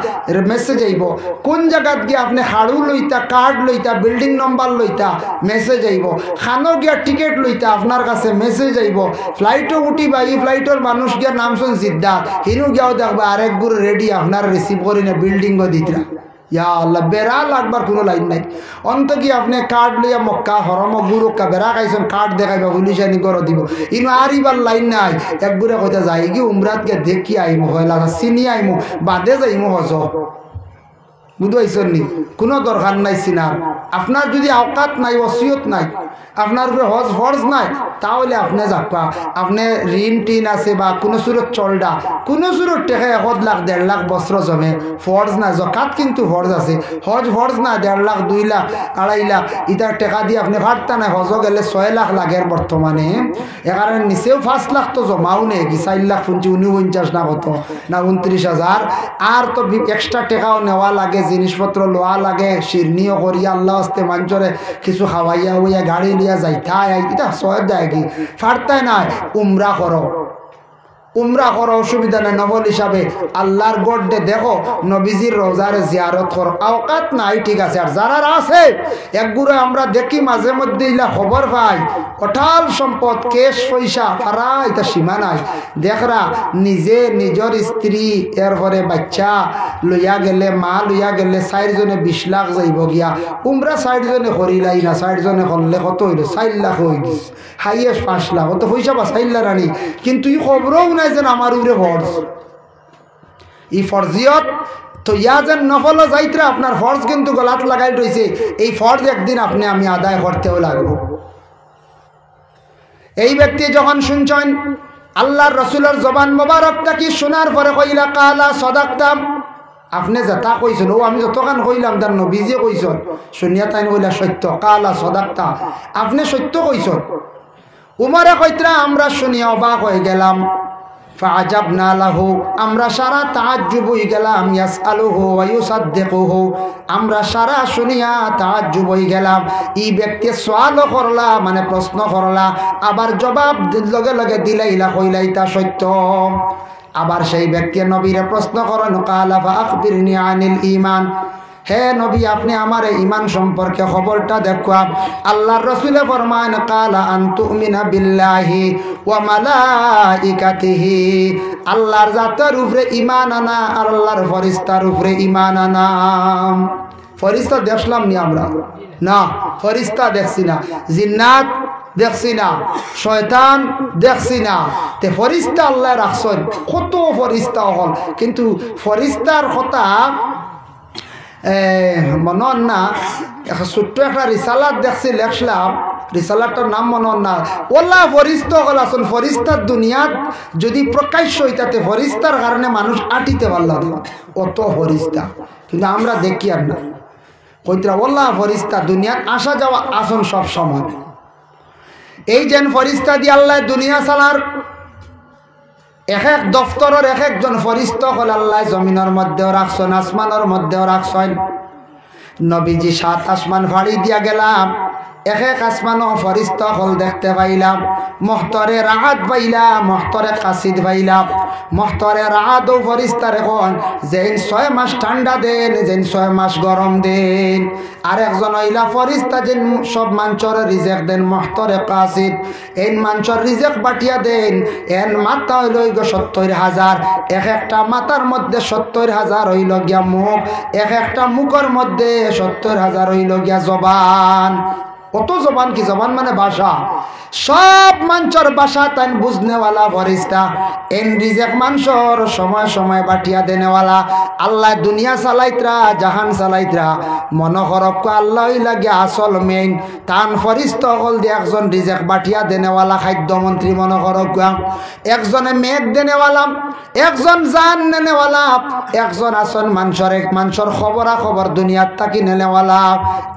মেসেজ আইব, কোন জায়গাত গিয়া আপনি হাড়ু লইতা, কার্ড লইতা, বিল্ডিং নম্বর লইতা মেসেজ আইব, খানো গিয়া টিকিট লইতা আপনার কাছে মেসেজ আইব। ফ্লাইটও উঠিবা, এই ফ্লাইটের মানুষ গিয়া নামছেন সিদ্ধার্থ, হিনু গিয়াও দেখবা আরেক গুরু রেডি আপনার রিসিভ করি না বিল্ডিংও দিতরা। ইয়া আল্লাহ, বেড়া লাগবার কোনো লাইন নাই। অন্ত কি আপনি কার্ড লইয়া মক্কা হরম গুরুক্কা বেড়া খাইছেন, কার্ড দেখাইবা পুলিশ আনি করে দিব, ইনো আর ইবার লাইন নাই। একগুড়ে কইতা যাই কি উমরাত গে দেখি আইমু, হয়লা চিনি আইমু, বাদে যাইমু হজ। বুঝাইছেন নি? কোনো দরকার নাই চিনার। আপনার যদি আওকাত নাই, ওসিয়ত নাই, আপনার উপরে হজ ফরজ নাই, তাহলে আপনি যাবা। আপনি ঋণ টিন আছে বা কোনো সুরত চলডা, কোনো সুরত টেকা 1 লাখ 1.5 লাখ বস্ত্র জমে, ফরজ না। জকাত কিন্তু ফরজ আছে, হজ ফরজ না। 1.5 লাখ 2 লাখ 2.5 লাখ ইটার টেকা দিয়ে আপনি ভাবতা নাই। হজ গেলে 6 লাখ লাগের বর্তমানে, এখানে নিচেও 5 লাখ তো জমাও নেই কি, 4 লাখ 49 না কত না 29,000। আর তো এক্সট্রা টেকাও নেওয়া লাগে, জিনিসপত্র লোয়া লাগে, শিরনিও করিয়া আল্লাহ আস্তে মাঞ্চরে কিছু খাওয়াইয়া হইয়া গাড়ি লিয়া যাইতাই, এটা সহজ যায় কি ফারতাই নাই। উমরা করো, উমরা করো, অসুবিধা নাই। নবল হিসাবে আল্লাহর গড্ডে দেখো, নবীজির রোজারে জিয়ারত করো। আওকাত নাই ঠিক আছে, আর যারা আছে একগুড়ে আমরা দেখি মাঝে মধ্যে ইলা খবর পাই, অটাল সম্পদ, কেশ পয়সা ফারা, এটা সীমা নাই। দেখরা নিজে নিজের স্ত্রী এরপরে বাচ্চা লইয়া গেলে, মা লইয়া গেলে 4 জনে 20 লাখ যাইব গিয়া। উমরা 4 জনে করিলাই না, 4 জনে করলে কত হইল? 4 লাখ হয়ে গেছে, হাইয়েস্ট 5 লাখ। অত পয়সা বা 4 লাখ রানি, কিন্তু ই খবরও নাই যেন আমার উপরে ফরজ। ই ফরজিয়ত তো ইয়া যেন নফল যাইতরা, আপনার ফরজ কিন্তু গলাত লাগাই রয়েছে। এই ফরজ একদিন আপনি আমি আদায় করতেও লাগবো। এই ব্যক্তি যখন শুনছেন আল্লাহর রসুলের জবান মোবারকটা কি শোনার পরে কইলা কালা সদাকতাম, আপনি যেটা কইছেন ও আমি যতক্ষণ কইলাম তার নবীজি কইছেন, শুনিয়া তাই কইলা সত্য, কালা সদাকতা, আপনি সত্য কইছেন। উমরে কইতরা আমরা শুনিয়া অবাক হয়ে গেলাম। ফাআজাবনা লাহু, আমরা সারা তাআজ্জুব হয়ে গেলাম। ইয়াসআলুহু ওয়া ইউসাদ্দিকুহু, আমরা সারা শুনিয়া তাআজ্জুব হয়ে গেলাম। এই ব্যক্তি সওয়াল করলা, মানে প্রশ্ন করলা, আবার জবাব লগে লগে দিলাইলা, কইলা এটা সত্য। আবার সেই ব্যক্তি নবীরে প্রশ্ন করেন, কালা ফাআখবিরনি আনিল ঈমান, হে নবী আপনি আমার ঈমান সম্পর্কে খবরটা দেখুন। আল্লাহর রাসূলে ফরমান, কালা আন তুমিনা বিল্লাহি ওয়া মালাইকাতিহি, আল্লাহর জাতের উপরে ঈমান আনা আর আল্লাহর ফেরেশতার উপরে ঈমান আনা। ফেরেশতা দেখলাম নি আমরা? না, ফেরেশতা দেখছি না। জিন্নাত দেখছি না, শয়তান দেখছি না। তে ফেরেশতা আল্লাহ রাখছেন, কত ফেরেশতা হল, কিন্তু ফেরেশতার কথা মনন না। ছোট্ট একটা রিসালাত দেখছি, লেখলাম, রিসালাটার নাম মনন না। ওলা ফরিস্তা হল আসল ফরিস্তার দুনিয়াত যদি প্রকাশ্য হইতাতে ফরিস্তার কারণে মানুষ আটিতে পারল না, অত ফরিস্তা। কিন্তু আমরা দেখি আর না, কইতরা ওলা ফরিস্তা দুনিয়াত আসা যাওয়া আসন সব সমান। এই যেন ফরিস্তা দিয়ে আল্লাহ দুনিয়া চালার, এক এক দফতরের এক একজন ফরিস্তা হল আল্লাহ জমিনের মধ্যেও রাখছেন, আসমানের মধ্যেও রাখছেন। নবীজি 7 আসমান ফাড়ি দিয়া গেলাম, এক এক আসমানও ফরিস্তা হল দেখতে পাইলাম। মহতরে রাহাত পাইলাম, মহতরে কাসিদ পাইলাম। মহতরে রাহাতও ফরিস্তার এখন যেন 6 মাস ঠান্ডা দেন, যেন 6 মাস গরম দেন। আর একজন হইলা ফরিস্তা যেন সব মাঞ্চর রিজেক দেন, মহতরে কাসিদ এন মাঞ্চর রিজেক বাটিয়া দেন। এন মাথা হইল 70,000, এক একটা মাথার মধ্যে 70,000 হইল গিয়া মুখ, এক একটা মুখের মধ্যে 70,000 হইল গিয়া জবান। কত জবান কি জবান মানে ভাষা সব মানুষের ভাষা তাই বুঝনেওয়ালা ফরিস্তা এন রিজেক মানুষের সময় সময় বাটিয়া দেনেওয়ালা আল্লাহ দুনিয়া চালাইতরা জাহান চালাইতরা মনে করক আল্লাহ লাগে আসল মেইন তান ফরিস্তা হল দিয়ে একজন রিজেক বাটিয়া দেনেওয়ালা খাদ্যমন্ত্রী মনে করক একজনে মেঘ দেনেওয়ালা একজন জান নেনেওয়ালা একজন আসন মানুষের খবরা খবর দুনিয়ার তাকি নেনেওয়ালা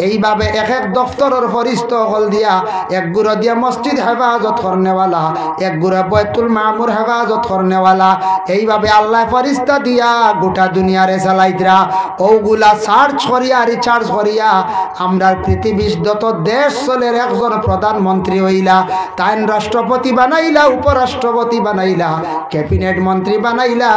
এইভাবে এক এক দফতরের ফরিস্তা হল দিয়া এক গুড়া দিয়া মসজিদ হেফাজত করনেওয়ালা এক গুড়া বাইতুল মামুর হেফাজত করনেওয়ালা এইভাবে আল্লাহ ফরিস্তা দিয়া গোটা দুনিয়ারে চালাইতরা ওগুলা সার্চ করিয়া রিচার্জ করিয়া আমরা পৃথিবীর যত দেশ চলের একজন প্রধানমন্ত্রী হইলা তাই রাষ্ট্রপতি বানাইলা উপরাষ্ট্রপতি বানাইলা ক্যাবিনেট মন্ত্রী বানাইলা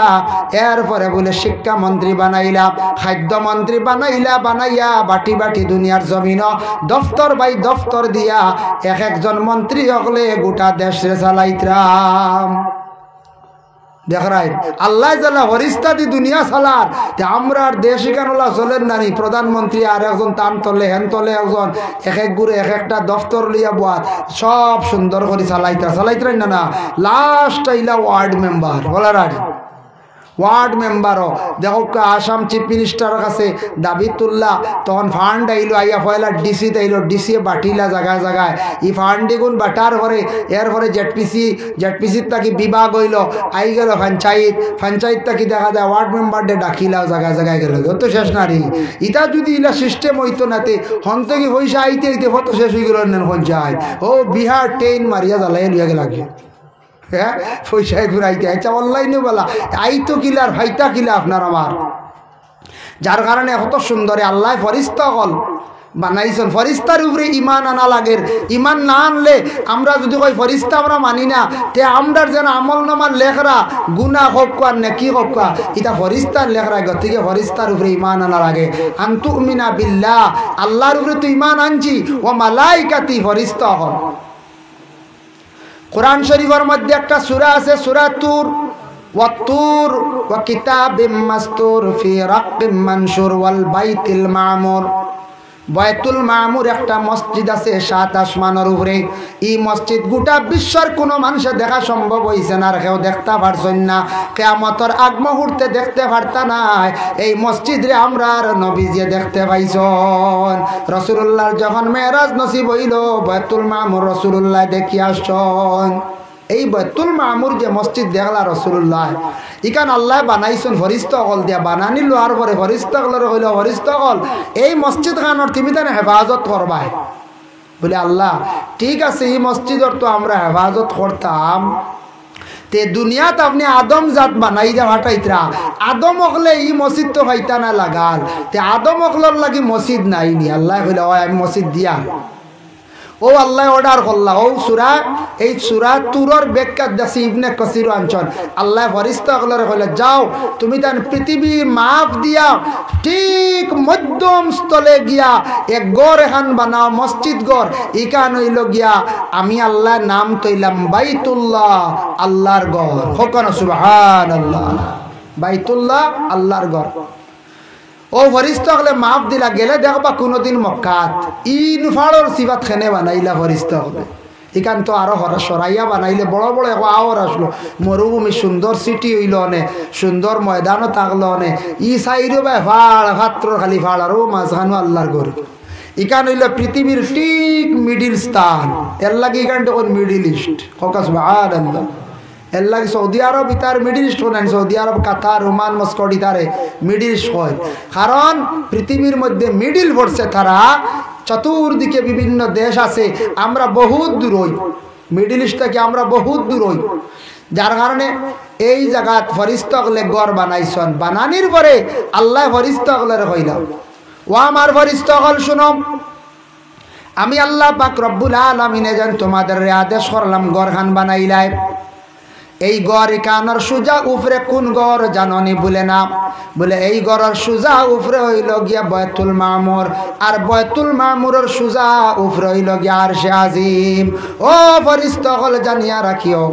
এরপরে বলে শিক্ষা মন্ত্রী বানাইলা খাদ্যমন্ত্রী বানাইলা বানাইয়া বাটি বাটি দুনিয়ার জমিন দফতর বাই দফতর দিয়া এক একজন মন্ত্রী হকলে গোটা দেশে চালাইতরাম দেখাই আল্লাহ জাল্লা ফরিস্তা দি দুনিয়া চালার আমরা আর দেশ ইকানোলা চলেন নানি প্রধানমন্ত্রী আর একজন তান তলে হেন তলে একজন এক এক গুড়ে এক একটা দফতর লিয়া বাদ সব সুন্দর করে চালাইতরা না লাস্ট আইলা ওয়ার্ড মেম্বার বলার আর ওয়ার্ড মেম্বারও দেখো আসাম চিফ মিনিস্টারের কাছে দাবি তুললা তখন ফান্ড আইলো আইয়া পয়লা ডিসি আইলো ডিসি বাটিলা জায়গায় জায়গায় ই ফান্ড গুণ বাটার পরে এরপরে জেডপিসির তাকি বিভাগ হইল আই গেল পঞ্চায়েত তাকি দেখা যায় ওয়ার্ড মেম্বারডে ডাকিলাও জায়গায় জায়গায় গেল যত শেষ নারী ইটা যদি ইলা সিস্টেম হইতো নাতে হন থেকে পয়সা আইতে কত শেষ হয়ে গেল পঞ্চায়েত ও বিহার ট্রেন মারিয়া জ্বালাই লইয়া গেল হ্যাঁ পয়সায় ঘুরাইতে আচ্ছা অনলাইনে বলা আইতো কিলার ভাইতা কিলা আপনার আমার যার কারণে কত সুন্দরে আল্লাহ ফরিস্তা হল বানাইছেন ফরিস্তার উপরে ইমান আনা লাগের ইমান না আনলে আমরা যদি কই ফরিস্তা আমরা মানি না তে আমরার যেন আমল নামার লেখরা গুনা হোক আর নেকি হোক এটা ফরিস্তার লেখরা গতিকে ফরিস্তার উপরে ইমান আনা লাগে আনতুমিনা বিল্লাহ আল্লাহর উপরে তো ইমান আনছি ও মালাইকাতি ফরিস্তা হল কুরআন শরীফের মধ্যে একটা সূরা আছে সূরা তুর ওয়াতুর ওয়া কিতাবিম মাসতুর ফি রাক্কিম মানশুর ওয়াল বাইতুল মামুর বাইতুল মামুর একটা মসজিদ আছে সাত আসমানের উপরে এই মসজিদ গোটা বিশ্বের কোনো মানুষের দেখা সম্ভব হইছে না আর কেউ দেখতে পারছেন না কিয়ামতের আগ মুহূর্তে দেখতে পারতা না এই মসজিদ রে আমরা আর নবীজি দেখতে পাইছেন রাসূলুল্লাহর যখন মেরাজ নসিব হইল বাইতুল মামুর রাসূলুল্লাহ দেখি আসছেন এই বাইতুল মামুর যে মসজিদ দেখলা রাসূলুল্লাহ ইকান আল্লাহ বানাইছেন ফরিস্তা হল দিয়া বানানি লোয়ার পরে ফরিস্তা হল হইল ফরিস্তা হল এই মসজিদ খানোর তুমি তানে হেফাজত করবাই বলে আল্লাহ ঠিক আছে এই মসজিদর তো আমরা হেফাজত করতাম তে দুনিয়াত আপনি আদম জাত বানাই যা হাঁটাইতরা আদম অকলে এই মসজিদ তো হইতা না লাগাল তে আদম অকলর লাগি মসজিদ নাই নি আল্লাহ বলে ও আমি মসজিদ দিয়া ও আল্লাহ অর্ডার করলা ও সূরা এই সূরা তুরর ব্যাখ্যা দাসি ইবনে কাসির আনছন আল্লাহ ফরিস্তা গুলোরে কইলা যাও তুমি তান পৃথিবীর মাপ দিয়া ঠিক মধ্যম স্থলে গিয়া এক গড় এখান বানাও মসজিদ গড় ইকান হইল গিয়া আমি আল্লাহ নাম তৈলাম বাইতুল্লাহ আল্লাহর গড় হকনা সুবহানাল্লাহ বাইতুল্লাহ আল্লাহর গড় ও ফরিস্তা হলে মাপ দিলা গেলে দেখবা কোনোদিন মক্কাত ইন ফাড়র সিবাত খেনে বানাইলা ফরিস্তা হলে এখান তো আরো হরা সরাইয়া বানাইলে বড় বড় আওয়ার আসলো মরুভূমি সুন্দর সিটি হইল অনে সুন্দর ময়দানও থাকলো অনে ই সাইডও ভাই ফাড় ভাত্র খালি ফাড় আরও মাঝখানো আল্লাহর গড় ইকান হইল পৃথিবীর ঠিক মিডিল স্থান এর লাগে ইকান তখন মিডিল ইস্ট ফোকাস আল্লাহ এর লাগে সৌদি আরব ইতার মিডিল ইস্ট হলেন Saudi Arab Qatar Oman Muscat ইতারে মিডিল ইস্ট হয় কারণ পৃথিবীর মধ্যে মিডিল পড়ছে তারা চতুর্দিকে বিভিন্ন দেশ আছে আমরা বহুত দূর হই মিডিল ইস্ট থেকে আমরা বহুত দূর হই যার কারণে এই জায়গাত ফরিস্তা হলে গড় বানাইছেন বানানির পরে আল্লাহ ফরিস্তা হলের হইলাম ও আমার ফরিস্তা হল শুনো আমি আল্লাহ পাক রব্বুল আলামিনে যেন তোমাদের আদেশ করলাম গড় খান বানাইলাই এই গড় কানার সুজা উফরে কোন গড় জাননি বলে না, বলে এই গড়ের সুজা উফরে হইল গিয়া বাইতুল মামুর, আর বাইতুল মামুরের সুজা উফরে হইল গিয়া আরশে আজিম। ও ফেরেশতা হল জানিয়া রাখিও,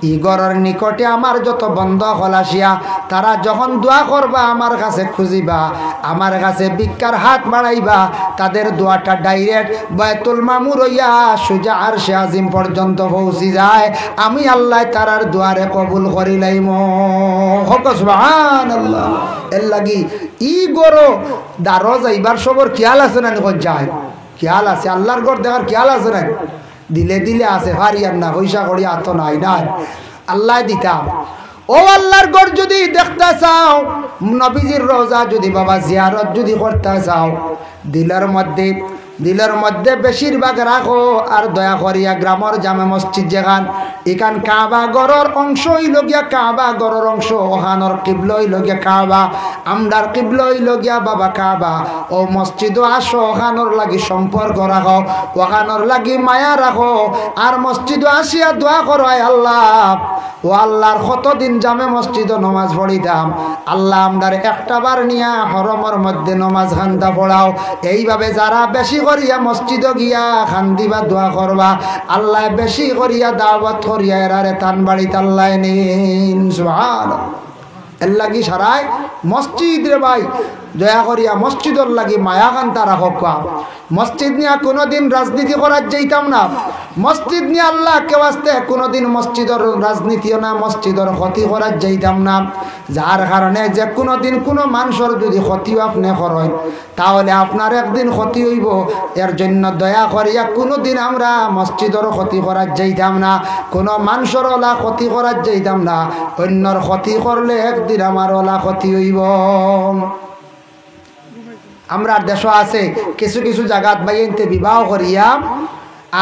এই গড়ের নিকটে আমার যত বন্ধ হল আসিয়া তারা যখন দোয়া করবা আমার কাছে খুঁজিবা, আমার কাছে ভিক্ষার হাত বাড়াইবা, তাদের দোয়াটা ডাইরেক্ট বাইতুল মামুর হইয়া সুজা আরশে আজিম পর্যন্ত পৌঁছি যায়। আমি আল্লাহ তারার দোয়ারে কবুল করিলাইম। হক সুবহানাল্লাহ। এর লাগি ই গরো দারো যাইবার সবর খেয়াল আছে না? নিকট যায় খেয়াল আছে, আল্লাহর ঘর দেখার খেয়াল আছে না? দিলে দিলে আছে, হারিয়ার না, পয়সা করি আত নাই নাই, আল্লাহ দিতাম। ও আল্লাহর ঘর যদি দেখতে চাও, নবীজির রওজা যদি বাবা জিয়ারত যদি করতে চাও, দিলের মধ্যে বেশিরভাগ রাখো। আর দয়া করিয়া গ্রামের জামে মসজিদ যেখান এখান কাবা গড়ের অংশ হইল গিয়া, কাবা গড়ের অংশ ওখানোর কিবলা হইল গিয়া কাবা, আমরার কিবলা হইল গিয়া বাবা কাবা। ও মসজিদও আসো, ওখানোর লাগি সম্পর্ক রাখো, ওখানোর লাগি মায়া রাখো। আর মসজিদও আসিয়া দোয়া করো, আল্লাহ ও আল্লাহর কতদিন জামে মসজিদও নমাজ পড়িতাম, আল্লাহ আমরার একটা বার নিয়া হরমর মধ্যে নমাজ খান্দা পড়াও। এইভাবে যারা বেশি করিয়া মসজিদ গিয়া খান্দিবা দোয়া করবা, আল্লাহ বেশি করিয়া দাওয়াত করিয়া এরারে তান বাড়িতে আল্লাহ নিন। সুবহানাল্লাহ। এর লাগি সারাই মসজিদ রে ভাই দয়া করিয়া মসজিদর লাগি মায়া কান্তা রাখক। মসজিদ নিয়ে কোনোদিন রাজনীতি করার যাইতাম না, মসজিদ নিয়ে আল্লাহ কেউ আসতে কোনোদিন মসজিদর রাজনীতিও না, মসজিদর ক্ষতি করার যাইতাম না। যার কারণে যে কোনোদিন কোনো মানুষের যদি ক্ষতিও আপনি করেন তাহলে আপনার একদিন ক্ষতি হইব। এর জন্য দয়া করিয়া কোনোদিন আমরা মসজিদর ক্ষতি করার যাইতাম না, কোনো মানুষের ওলা ক্ষতি করার যাইতাম না। অন্যর ক্ষতি করলে একদিন আমার ওলা ক্ষতি হইব। আমরা দেশ আছে কিছু কিছু জায়গাত বাইতে বিবাহ করিয়া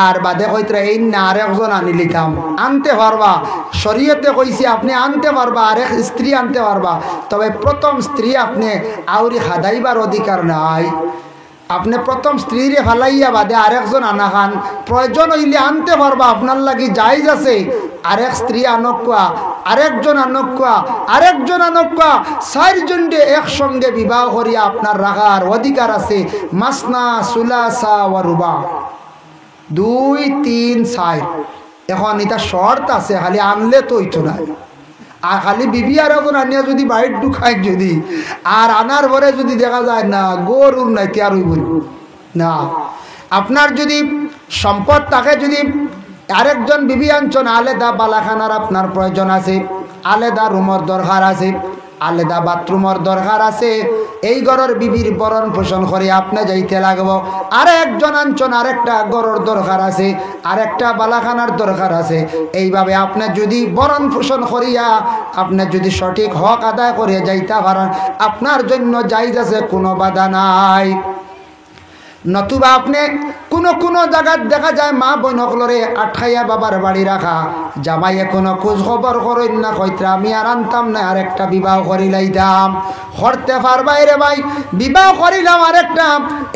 আর বাদে কইতরা এই না আরেকজন আনি লিতাম, আনতে পারবা, শরীয়তে কইছে আপনি আনতে পারবা, আরেক স্ত্রী আনতে পারবা, তবে প্রথম স্ত্রী আপনি আউরি খাদাইবার অধিকার নাই। আপনি প্রথম স্ত্রীরে ফালাইয়া বাদে আরেকজন আনা খান, প্রয়োজন হইলে আনতে পারবা, আপনার লাগি জায়েজ আছে। আরেক স্ত্রী আনকা, আরেকজন আনকা, আরেকজন আনকা, চারজনকে একসঙ্গে বিবাহ করিয়া আপনার রাখার অধিকার আছে। মাসনা সুলাসা ওয়া রুবা, 2, 3, 4। এখন এটা শর্ত আছে, খালি আনলে তো হইতো না। আর খালি বিবি আর এখন আনিয়া যদি বাইর ঢুকায় যদি আর আনার পরে যদি দেখা যায় না গরুর নাই তিয়ার হইব না। আপনার যদি সম্পদ থাকে, যদি আরেকজন বিবি আনছেন, আলাদা বালাখানার আপনার প্রয়োজন আছে, আলাদা রুমের দরকার আছে, আলাদা বাথরুমের দরকার আছে। এই ঘরের বিবির বরণ পোষণ করে আপনি যাইতে লাগবো। আর একজন আনছেন, আরেকটা ঘরের দরকার আছে, আরেকটা বালাখানার দরকার আছে। এইভাবে আপনি যদি বরণ পোষণ করিয়া আপনি যদি সঠিক হক আদায় করিয়া যাইতে পারেন, আপনার জন্য জায়েজ আছে, কোনো বাধা নাই। নতুবা আপনি কোনো জায়গায় দেখা যায় মা বোনকলরে আঠাইয়া বাবার বাড়ি রাখা, জামাইয়ে কোনো খোঁজ খবর করেন না, কইত্রা আমি আর আনতাম না, আরেকটা বিবাহ করিলাইতাম। করতে পারবাই রে ভাই, বিবাহ করিলাম আরেকটা।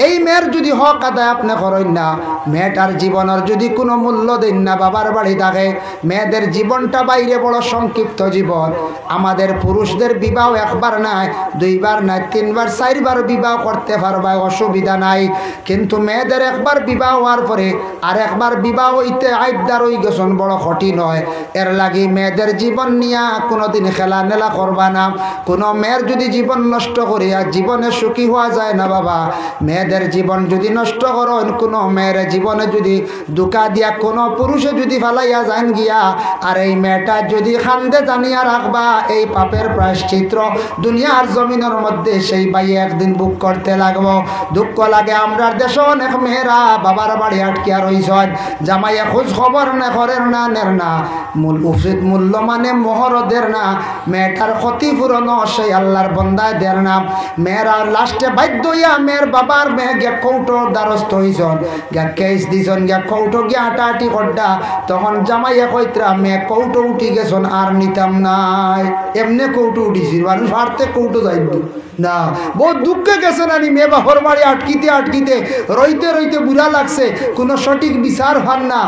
এই মেয়ের যদি হক আদায় আপনি করেন না, মেয়েটার জীবনের যদি কোনো মূল্য দেন না, বাবার বাড়ি থাকে, মেয়েদের জীবনটা বাইরে বড় সংক্ষিপ্ত জীবন। আমাদের পুরুষদের বিবাহ একবার নাই, 2 বার নাই, 3 বার 4 বার বিবাহ করতে পারবা, অসুবিধা নাই। কিন্তু মেয়েদের একবার বিবাহ হওয়ার পরে আর একবার বিবাহ হইতে আইবদার হয়ে গেছেন, বড় কঠিন হয়। এর লাগি মেয়েদের জীবন নিয়ে কোনোদিন খেলা নেলা করবা না। কোনো মেয়ের যদি জীবন নষ্ট করিয়া জীবনে সুখী হওয়া যায় না বাবা। মেয়েদের জীবন যদি নষ্ট করেন, কোনো মেয়ের জীবনে যদি দুকা দিয়া কোনো পুরুষে যদি ফেলাইয়া যান গিয়া, আর এই মেয়েটা যদি খান্দে জানিয়া রাখবা, এই পাপের প্রায়শ্চিত্র দুনিয়ার জমিনের মধ্যে সেই বাইয়ে একদিন বুক করতে লাগবো। দুঃখ লাগে আমরা দেশ অনেক মেয়েরা বাবার বাড়ি আটকিয়া রইছেন, জামাইয়া খোঁজ খবর না করেন না, নের না উচিত মূল্য মানে মোহরদের না, মেয়েটার ক্ষতিপূরণ সেই আল্লাহর বন্দায় দের না। মেয়েরা লাস্টে বাধ্য হইয়া মেয়ের বাবার মেয়ে গিয়া কৌটোর দ্বারস্থ হইছেন, গিয়া কেস দিছেন, গিয়া কৌটো গিয়া আটাআটি করডা। তখন জামাইয়া কইত্রা মেয়ে কৌটো উঠি গেছেন, আর নিতাম নাই। এমনি কৌটো উঠিছিল মানুষ হারতে কৌটো যাইব না বহুত দুঃখে গেছে নানি মেয়ে বাপর বাড়ি আটকিতে আটকিতে রইতে রইতে বুড়া লাগছে কোনো সঠিক বিচার হন না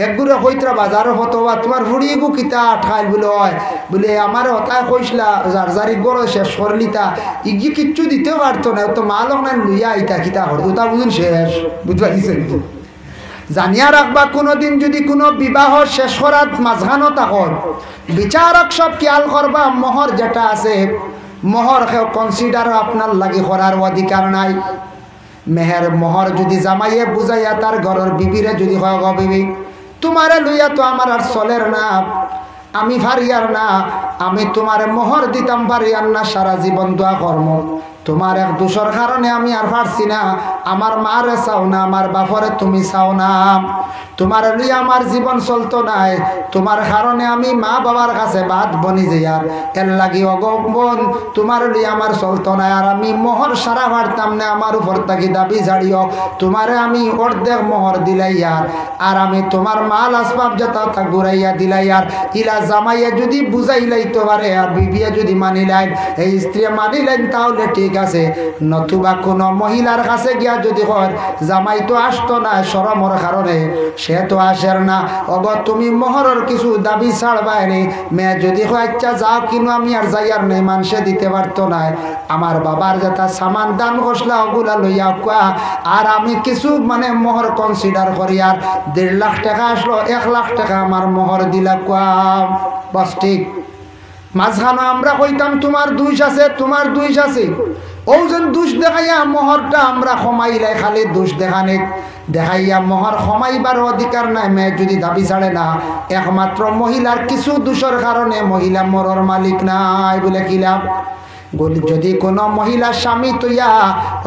একগুড়ে হইতরা বাজারও হতো বা তোমার ফুড়িয়ে গু কিতা আটকাইল বলে হয় বলে আমার হতায় কইসলা যার যারি গড় শেষ করলিতা ইগি কিচ্ছু দিতেও পারতো না তো মালক না লইয়া আইতা কিতা করতো তা বুঝুন শেষ বুঝতে পারছেন জানিয়া রাখবা কোনোদিন যদি কোনো বিবাহ শেষ করার মাঝখানো তখন বিচারক সব খেয়াল করবা মোহর যেটা আছে মোহর কনসিডার আপনার লাগে করার অধিকার নাই মেহের মোহর যদি জামাইয়ে বুঝাইয়া তার ঘরের বিবিরে যদি হয় গো বিবি তোমারে লইয়া তো আমার আর চলের না আমি ভারিয়ার না আমি তোমার মোহর দিতাম ভারিয়ার না সারা জীবন দোয়া কর্ম তোমার এক দোষর কারণে আমি আর পারছি না আমার মারে চাও না আমার বাপরে তুমি চাও না তোমার লইয়া আমার জীবন চলতো নাই তোমার কারণে আমি মা বাবার কাছে বাদ বনি যাইয়ার এর লাগি অগম্বন তোমার লইয়া আমার চলতো না আর আমি মোহর সারা পারতাম না আমার উপর থাকি দাবি ঝাড়িও তোমারে আমি অর্ধেক মোহর দিলাইয়ার আর আমি তোমার মাল আসবাব যেটা তা ঘুরাইয়া দিলাইয়ার ইলা জামাইয়া যদি বুঝাইলাইতে পারে আর বিবিয়া যদি মানিলাইন এই স্ত্রী মানিলেন তাহলে ঠিক আছে নতুবা কোনো মহিলার কাছে গিয়া যদি হয় জামাই তো আসতো না শরমর কারণে সে তো আসের না অব তুমি মোহরের কিছু দাবি ছাড়বাইনি মেয়ে যদি হয় আচ্ছা যাও কিন্তু আমি আর যাই আর নেই মানুষে দিতে পারতো না আমার বাবার যেটা সামান দান ঘোষলা ওগুলা লইয়া কুয়া আর আমি কিছু মানে মোহর কনসিডার করি আর 1.5 লাখ টাকা আসলো 1 লাখ টাকা আমার মোহর দিলা কুয়া বাস ঠিক মাঝখানে আমরা কইতাম তোমার দুষ আছে তোমার দুষ আছে ওজন দুষ দেখাইয়া মোহরটা আমরা কমাইলাই খালি দুষ দেখানে দেখাইয়া মোহর কমাইবার অধিকার নাই মেয়ে যদি দাবি ছাড়ে না একমাত্র মহিলার কিছু দোষের কারণে মহিলা মরর মালিক নাই বলে কিলাম যদি কোনো মহিলা স্বামী তৈয়া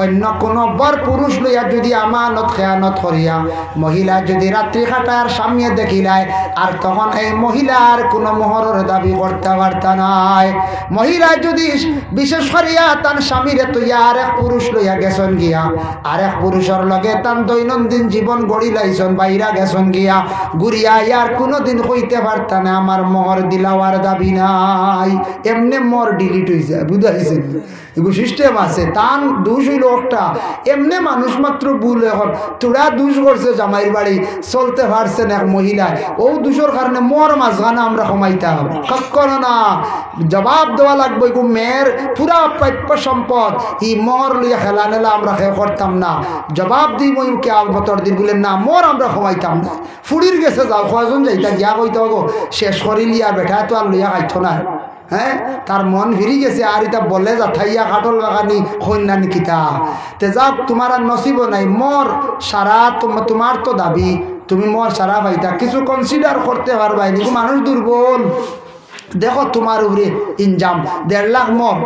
অন্য কোনো বর পুরুষ লইয়া যদি আমানত খেয়ানত করিয়া মহিলা যদি রাত্রি খাটার স্বামী দেখিলায় আর তখন এই মহিলার কোনো মোহরের দাবি করতে পারত নাই মহিলা যদি বিশেষ করিয়া তার স্বামীরে তৈয়া আর এক পুরুষ লইয়া গেছন গিয়া আর এক পুরুষের লগে তার দৈনন্দিন জীবন গড়ি লাইছন বাইরা গেছন গিয়া ঘুরিয়া ইয়ার কোনোদিন কইতে পারত না আমার মোহর দিলাওয়ার দাবি নাই এমনি মোর ডিলিট হয়ে যায় বুঝা এগুলো সিস্টেম আছে তান দুষ হইল একটা এমনি মানুষ মাত্র ভুল এখন তোরা দুষ করছে জামাইয়ের বাড়ি চলতে পারছেন এক মহিলা ও দুষের কারণে মোর মাঝখানে আমরা কমাইতাম কখনো না জবাব দেওয়া লাগবে এগু মেয়ের পুরা প্রাপ্য সম্পদ ই মোর লইয়া খেলা নেলা আমরা খেয়ে করতাম না জবাব দিই মই কে বতর দিন বললেন না মোর আমরা কমাইতাম না ফুড়ির গেছে যাও কয়জন যাইতা গিয়া কইতে হবো শেষ করিলি আর বেটা তো আর লইয়া খাইত না হ্যাঁ তার মন ফিরি গেছে আর এটা বলে যা থাইয়া কাটল বাগানি কন্যানি কিতা তে যাক তোমার আর নসিব নাই মোর সারা তোমার তো দাবি তুমি মোর সারা পাইতা কিছু কনসিডার করতে পারবা এদিকে মানুষ দুর্বল দেখো তোমার উপরে ইনজাম 1.5 লাখ মোর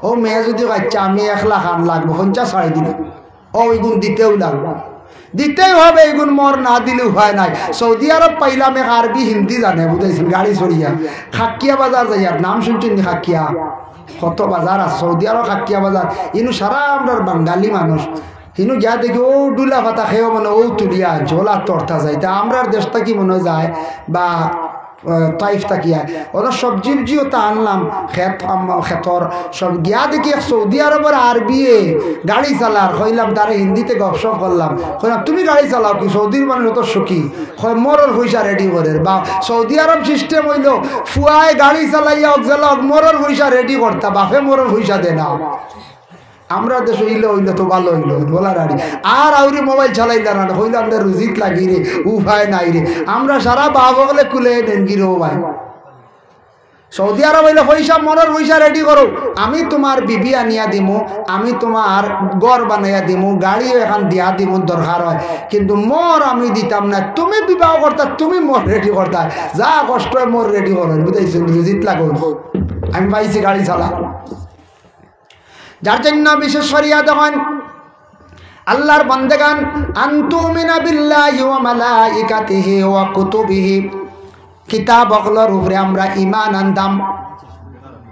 ও মেয়ে যদি বাচ্চা আমি 1 লাখ আর লাগবো 50 দিন ও এগুন দিতেও লাগবো দিতেই হবে এগুন মর না দিলে উপায় নাই সৌদি আরব পাইলাম এক আরবি হিন্দি জানে বুঝাইছিল গাড়ি চড়িয়া খাকিয়া বাজার যাইয়ার নাম শুনছেন খাকিয়া কত বাজার আছে সৌদি আরব খাকিয়া বাজার ইনু সারা আমরা বাঙালি মানুষ ইনু যা দেখি ও ডুলা পাতা খেয়েও মানে ও তুলিয়া ঝোলা তরতা যায় তা আমরা দেশটা কি মনে যায় বা তাইফ তাকিয়া ওরা সবজি উবজিও তা আনলাম খেতর সব গিয়া দেখি সৌদি আরবের আরবি গাড়ি চালার কইলাম তারা হিন্দিতে গপসপ করলাম কইলাম তুমি গাড়ি চালাও কি সৌদির মানুষ তো সুখী হয় মরর পয়সা রেডি করে বা সৌদি আরব সিস্টেম হইল ফুয়ায় গাড়ি চালাইয়া জ্বালাও মরর পয়সা রেডি করতা বাপে মরর পয়সা দে না আমরা দেশ হইলে হইলে তো ভালো হইলো বলার আর আউরি মোবাইল চালাইলা না হইলে আমাদের রুজিত লাগি রে উপায় নাই রে আমরা সারা বাবা বলে কুলে দেন কি রে ভাই সৌদি আরব হইলে পয়সা মনের পয়সা রেডি করো আমি তোমার বিবি আনিয়া দিমু আমি তোমার ঘর বানাইয়া দিমু গাড়ি এখন দিয়া দিমু দরকার হয় কিন্তু মোর আমি দিতাম না তুমি বিবাহ করতা তুমি মোর রেডি করতা যা কষ্ট হয় মোর রেডি করো বুঝাইছো রুজিত লাগো আমি পাইছি গাড়ি চালা যার জন্য বিশেষ করিয়া দেখেন আল্লাহর বান্দাগান আনতুমিনা বিল্লাহি ওয়া মালাইকাতিহি ওয়া কুতুবিহি কিতাব অগলর উপরে আমরা ঈমান আনতাম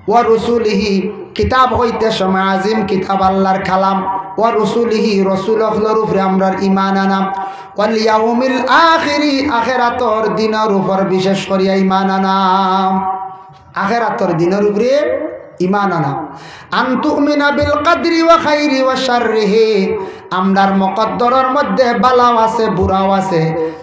ওয়া রসুলিহি কিতাব হইতে সময় আজিম কিতাব আল্লাহর কালাম ওয়া রসুলিহি রসুল অগলর উপরে আমরা ঈমান আনাম ওয়াল ইয়াউমিল আখিরি আখিরাতর দিনের উপর বিশেষ করিয়া ঈমান আনাম আখিরাতের দিনের উপরে ইমান আনা। আনতুমিনা বিল কদরি ওয়া খাইরি ওয়া শাররিহি, আমরার মুকদ্দরের মধ্যে বালাও আছে বুড়াও আছে।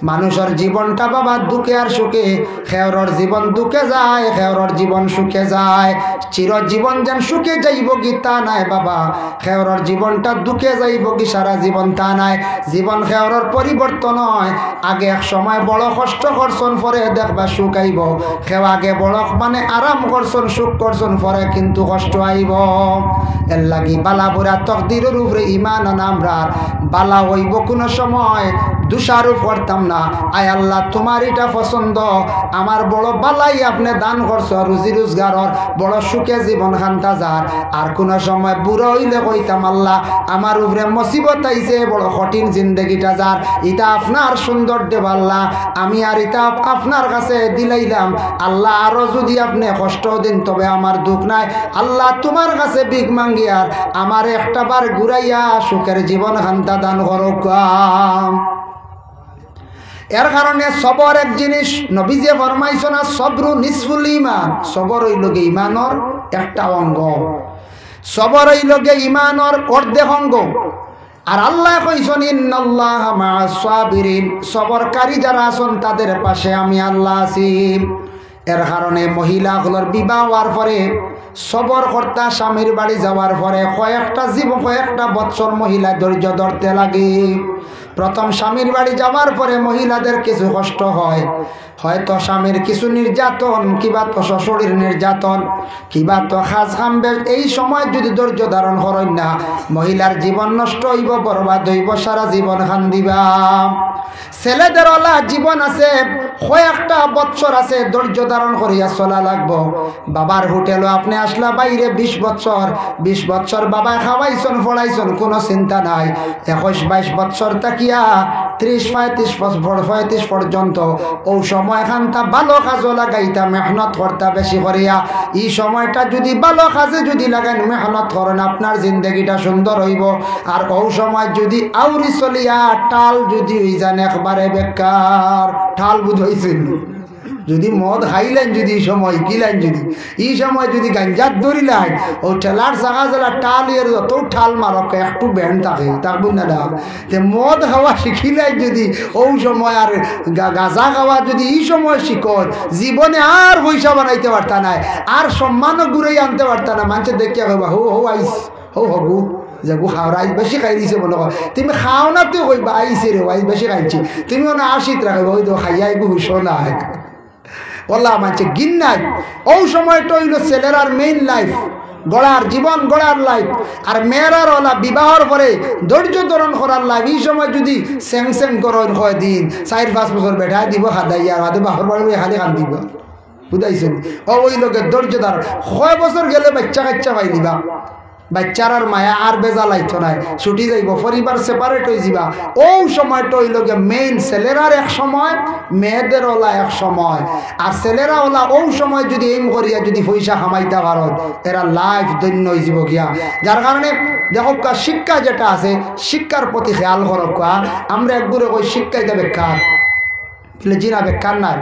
মানুষের জীবনটা বাবা দুঃখে আর সুখে, খেয়রর জীবন দুঃখে যায়, খেয়রর জীবন সুখে যায়। চিরজীবন যেন সুখে যাইব কি তা নাই বাবা, খেয়রর জীবনটা দুঃখে যাইব কি সারা জীবন তা নাই। জীবন খেয়রর পরিবর্তন হয়, আগে এক সময় বড় কষ্ট করছন পরে দেখবা সুখ আইব। খেও আগে বড় মানে আরাম করছন সুখ করছন পরে কিন্তু কষ্ট আইব। এর লাগি বালা বুড়া তকদিরের উপরে ইমান আনা। আমরা বালা হইব কোনো সময় দুষারোপ করতাম না। আয় আল্লাহ তোমার এটা পছন্দ, আমার বড় বালাই আপনি দান করছো, রুজি রোজগারর বড় সুখে জীবন খান্তা যার। আর কোনো সময় বুড়ো হইলে কইতাম আল্লাহ আমার উপরে মুসিবত আইছে, বড় কঠিন জিন্দগিটা যার, এটা আপনার সুন্দর দেব আল্লাহ, আমি আর এটা আপনার কাছে দিলাইলাম আল্লাহ। আরো যদি আপনি কষ্ট দিন তবে আমার দুঃখ নাই আল্লাহ, তোমার কাছে ভিক মাঙ্গি আর আমার একটা বার ঘুরাইয়া সুখের জীবন খান্তা দান করো। এর কারণে সবর এক জিনিস, নবীজি ফরমাইছো না সবরু নিসফুল ঈমান, সবর হইল গে ঈমানের একটা অঙ্গ, সবর হইল গে ঈমানের অর্ধেক অঙ্গ। আর আল্লাহ কইছেন ইন্নাল্লাহা মা'আস সাবিরিন, সবরকারী যারা আছেন তাদের পাশে আমি আল্লাহ আছি। এর কারণে মহিলাগুলোর বিবাহ হওয়ার পরে সবর কর্তা স্বামীর বাড়ি যাওয়ার পরে কয়েকটা বছর মহিলা ধৈর্য ধরতে লাগে। প্রথম স্বামীর বাড়ি যাওয়ার পরে মহিলাদের কিছু কষ্ট হয়, হয়তো স্বামীর কিছু নির্যাতন, কিবা তো শ্বশুরের নির্যাতন, কিবা তো খাজ খামবে। এই সময় যদি ধৈর্য ধারণ করেন না, মহিলার জীবন নষ্ট হইব, বরবাদ হইব, সারা জীবন খান দিবা। ছেলেদের ওলা জীবন আছে, কয়েকটা বছর আছে, ধৈর্য ধারণ করিয়া চলা লাগবো। বাবার হোটেলও আপনি আসলা বাইরে 20 বছর বাবা খাওয়াইছন পড়াইছন, কোনো চিন্তা নাই। 21-22 বছর তাকিয়া 30-35 পর্যন্ত ও সময় খানটা ভালো কাজও লাগাইতা, মেহনত করতা বেশি করিয়া। এই সময়টা যদি ভালো কাজে যদি লাগান, মেহনত করেন, আপনার জিন্দগিটা সুন্দর হইব। আর ও সময় যদি আউরি চলিয়া টাল যদি হই যান একবারে বেকার। ঠাল বুধ হয়েছিল যদি মদ খাইলেন, যদি এই সময় গিলেন, যদি এই সময় যদি গাঞ্জাত ধরিলেন, ও ঠেলার চাকা জ্বালা টাল এর যত ঠাল মারক একটু ব্যান্ড থাকে থাকবেন না না। মদ খাওয়া শিখিলেন যদি ও সময়, আর গাঁজা খাওয়া যদি এই সময় শিখত, জীবনে আর পয়সা বানাইতে পারতা নাই, আর সম্মানও ঘুরেই আনতে পারতা না। মানুষের দেখিয়া কইবা হো হো আইস, হো হগু যাবো খাওয়া আইস বেশি খাই দিছে মনে কর। তুমি খাও না তুই কইবা আইসে রে আইস বেশি খাইছি, তুমি মনে আশিত রাখবা ওই তো খাইয়া আইবো হুশো না ওলা মানছে গিন নাই। ও সময়টা হইল ছেলেরার মেইন লাইফ, গড়ার জীবন, গড়ার লাইফ। আর মেয়েরার ওলা বিবাহর পরে ধৈর্য ধারণ করার লাইফ। এই সময় যদি স্যাং করেন হয় দিন 4-5 বছর বেঠাই দিব খাদাইয়া, হাতে বাহর বাড়ি খালি খান দিব, বুঝাইছেন? ও ওই লোকের ধৈর্য ধারণ, 6 বছর গেলে বাচ্চা কাচ্চা পাই দিবা, বাচ্চার আর মায়া আর বেজা লাইতো নাই, ছুটি যাইব, পরিবার সেপারেট হয়ে যাবা। ও সময়টা হইল গিয়ে মেইন ছেলেরার এক সময়, মেয়েদের ওলা এক সময়। আর ছেলেরা ওলা ও সময় যদি এইম করিয়া যদি পয়সা কামাইতে পারো, এরা লাইফ ধন্য হয়ে যাব গিয়া। যার কারণে দেখো শিক্ষা যেটা আছে, শিক্ষার প্রতি খেয়াল করো। আমরা একগুলো ওই শিক্ষাইতে বেকার, জিনা বেকার নাই।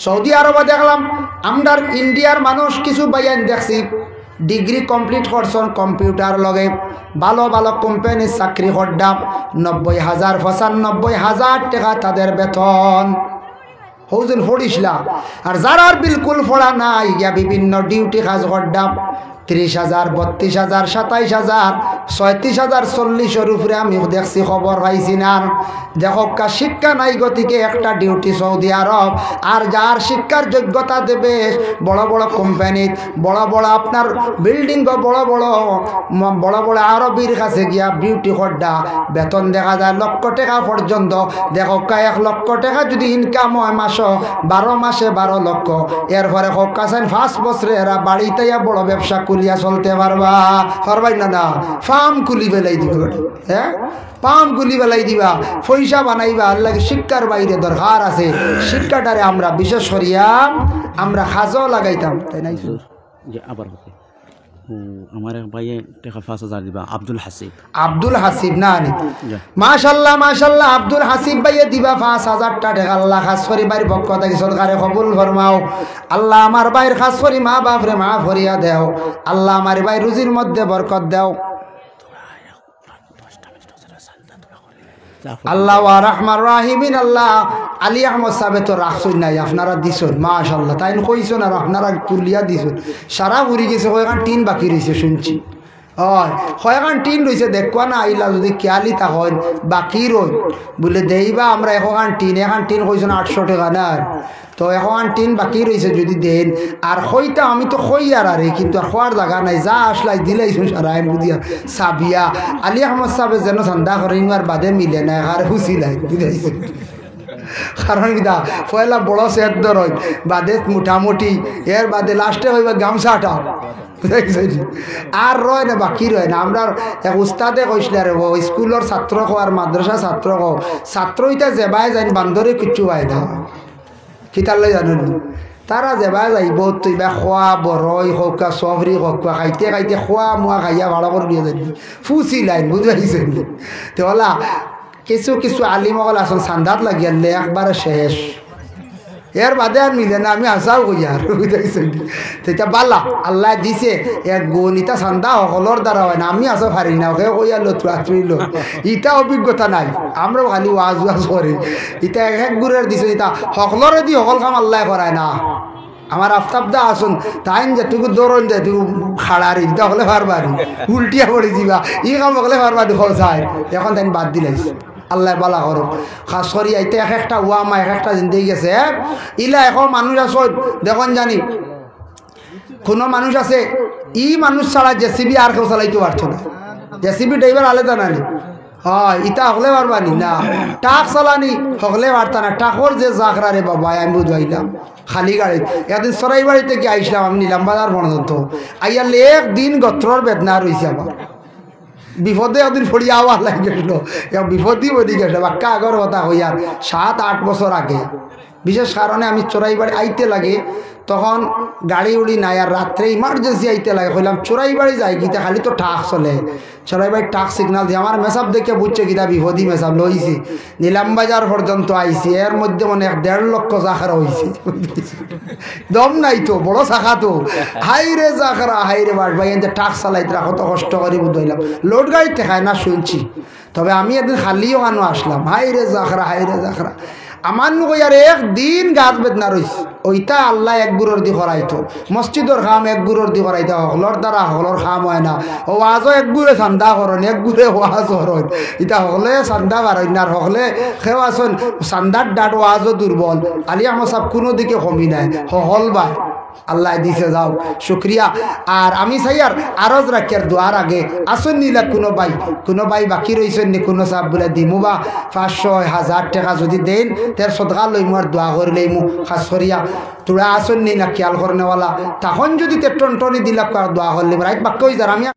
সৌদি আরবে দেখলাম, আমরা ইন্ডিয়ার মানুষ কিছু বাইয়ান দেখছি ডিগ্রি কমপ্লিট করছেন, কম্পিউটার লগে ভালো ভালো কোম্পানির চাকরি করডাম, 90,000 95,000 টাকা তাদের বেতন। হৌজন ফড়িসলা। আর যারা বিলকুল ফড়া নাই, গিয়া বিভিন্ন ডিউটি কাজ করডাম, 30,000 32,000 27,000 36,000 40-এর উপরে আমি দেখছি, খবর পাইছি না। দেখো শিক্ষা নাই গতিকে একটা ডিউটি সৌদি আরব। আর যার শিক্ষার যোগ্যতা দেবে, বড় বড় কোম্পানিত, বড় বড় আপনার বিল্ডিং, বড় বড় আরবির কাছে গিয়া ডিউটি করডা, বেতন দেখা যায় 1 লক্ষ টাকা পর্যন্ত। দেখো 1 লক্ষ টাকা যদি ইনকাম হয় মাস, 12 মাসে 12 লক্ষ। এরপরে কাছেন 5 বছরে এরা বাড়িতে বড় ব্যবসা কুলিয়া চলতে পারবা, পারবাই না? না, ফার্ম কুলি বেলাই দিব, হ্যাঁ পাম গুলি বেলাই দিবা, পয়সা বানাইবা। আল্লাহ শিক্ষার বাইরে দরকার আছে। শিক্ষাটারে আমরা বিশেষ করিয়া আমরা খাজও লাগাইতাম, তাই নাই? আমার এক ভাইয়ে টাকা 5,000 দিবা আব্দুল হাসিব। আব্দুল হাসিব না নি মাশাআল্লাহ মাশাআল্লাহ আব্দুল হাসিব ভাইয়ে দিবা 5,000 টাকা আল্লাহ খাস করি ভাইয়ের পক্ষ থেকে সরকারে কবুল ফরমাও। আল্লাহ আমার ভাইয়ের খাস করি মা বাপরে মা ফরিয়া দেও। আল্লাহ আমার ভাই রুজির মধ্যে বরকত দেও। আল্লাহ ওয়া রহমান রাহিমিন। আল্লাহ আলী আহমদ সাহেব তো রাখছই নাই আপনারা দিছুন মাশাআল্লাহ তাই কইছুন আর আপনারা তুলিয়া দিছুন। সারা ঘুরি গেছে কয়েকখান টিন বাকি রয়েছে শুনছি। হয় কয়েকখান টিন রয়েছে দেখবা না আইলা যদি খেয়ালি থাকেন বাকি রই বলে দেইবা আমরা এখন টিন কইছেন 800 টাকা না তো এখন টিন বাকি রয়েছে যদি দেন আর খইটা আমি তো খই আর কিন্তু আর খোয়ার জায়গা নাই যা আসলাই দিলাইছুন সারাই বুঝিয়া সাবিয়া আলী আহমদ সাহেব যেন চান্দা করেন আর বাদে মিলে না আর হুসি লাই বুঝাইছে কারণ কিনা পয়লা বড় সেদ্ধর হয় বাদে মোটামুটি এর বাদে লাস্টে হইবে গামছাটা আর রয় না বাকি রয় না। আমরা এক উস্তাদে কইসলে রে স্কুলের ছাত্র কো আর মাদ্রাসা ছাত্র কো ছাত্র ইটা যেবাই যাই বান্দরে কিচ্ছু পায় না কিতালে জানুন তারা যেবা যাইব তুইবা খোয়া বরই হকা সবরি হকা খাইতে খাইতে খোয়া মুয়া খাইয়া ভাড়া করে দিয়ে যাবি ফুসি লাইন বুঝাইছে তো ওলা কিছু কিছু আলিমকল আসল সান্দাত লাগিয়ালে একবারে শেষ এর বাদে আর মিলে না আমি আশাও করি আর বুঝাইছেন সেটা বালা আল্লাহ দিছে এক গুণ ইটা চান্দা সকলের দ্বারা হয় না আমি আসা পারি না ওকে কইয়া লো ইটা অভিজ্ঞতা নাই আমরা খালি ওয়াজ ওয়াজ করি ইটা এক গুড়ের দিছে ইটা সকলরে দি সকল কাম আল্লাহ করায় না। আমার আফতাবদা আসুন তাই যেটুকু দৌড়ন যেটুকু খাড়ারি ইটা হলে পারবারি উল্টিয়া পড়ে যাবা ই কাম হলে পারবারি খরচায় এখন তাই বাদ দিলাইছে আল্লাহ বালা করো খাস করি আইতে এক একটা ওয়ামা এক একটা জিন্দগি গেছে ইলা এখন মানুষ আছে দেখুন জানি কোনো মানুষ আছে ই মানুষ ছাড়া জেসিবি আর কেউ চালাইতে পারতো না জেসিবি ড্রাইভার আলাদা না নি হয় ইটা হকলে পারবানি না টাক চালানি হকলে পারতা না টাকর যে জাকরা রে বাবা আমি বুঝাইলাম খালি গাড়ি একদিন সরাই বাড়ি থেকে আইসলাম আমি নিলাম বাজার পর্যন্ত আইয়ালে একদিন গত্রর বেদনা রয়েছে আমার বিপদে একদিন ফড়িয়া আওয়াজ লাগে গেছিল বিপদই বলি গেছিল বাক্কা আগর কথা হইয়ার 7-8 বছর আগে বিশেষ কারণে আমি চোরাই বাড়ি আইতে লাগে তখন গাড়ি উড়ি নাই আর রাত্রে ইমার্জেন্সি আইতে লাগে কইলাম চোরাই বাড়ি যাই গীতা খালি তো টাক চলে চোরাই বাড়ি টাক সিগনাল দিয়ে আমার মেসাব দেখে বুঝছে গীতা বিপদী মেসাব লইছি নিলাম বাজার পর্যন্ত আইছি এর মধ্যে মানে 1.5 লক্ষ জাখারা হয়েছে দম নাই তো বড় শাখা তো হাইরে জাখারা হাইরে বাস ভাই এতে টাক চালাইতে কত কষ্ট করি বুঝলাম লোড গাড়িতে খায় না শুনছি তবে আমি একদিন খালিও আনো আসলাম হাইরে জাখরা আমার নয়ার একদিন গাছ বেদনা রয়েছে ওইটা আল্লাহ এক গুরুর দি করাইতো মসজিদর খাম এক গুরুর দি করাইতো হকলর দ্বারা হকলর খাম হয় না ও আজও এক গুড়ে চান্দা করেন এক গুড়ে ওয়াজ হরণ এটা হকলে চান্দা বারণ আর হকলে সেও আসন চান্দার ডাট ওয়াজও দুর্বল আলী আহমদ সাহেব কোনো দিকে কমি নাই হকল বাই আল্লাহ দিছে যাও শুক্রিয়া। আর আমি চাই আর আরজ রাখিয়ার দোয়ার আগে আসন নিলা কোনো ভাই বাকি রয়েছেন নি কোনো সাহেব বলে দিমু বা 500-1000 টাকা যদি দেন তার সদকা লইমু আর দোয়া করে লইমু খাস করিয়া তোরা আসন নি না খেয়াল করনেওয়ালা তখন যদি তে টনটনি দিলা দোয়া করলিম রাইট বাক্য হয়ে যার আমি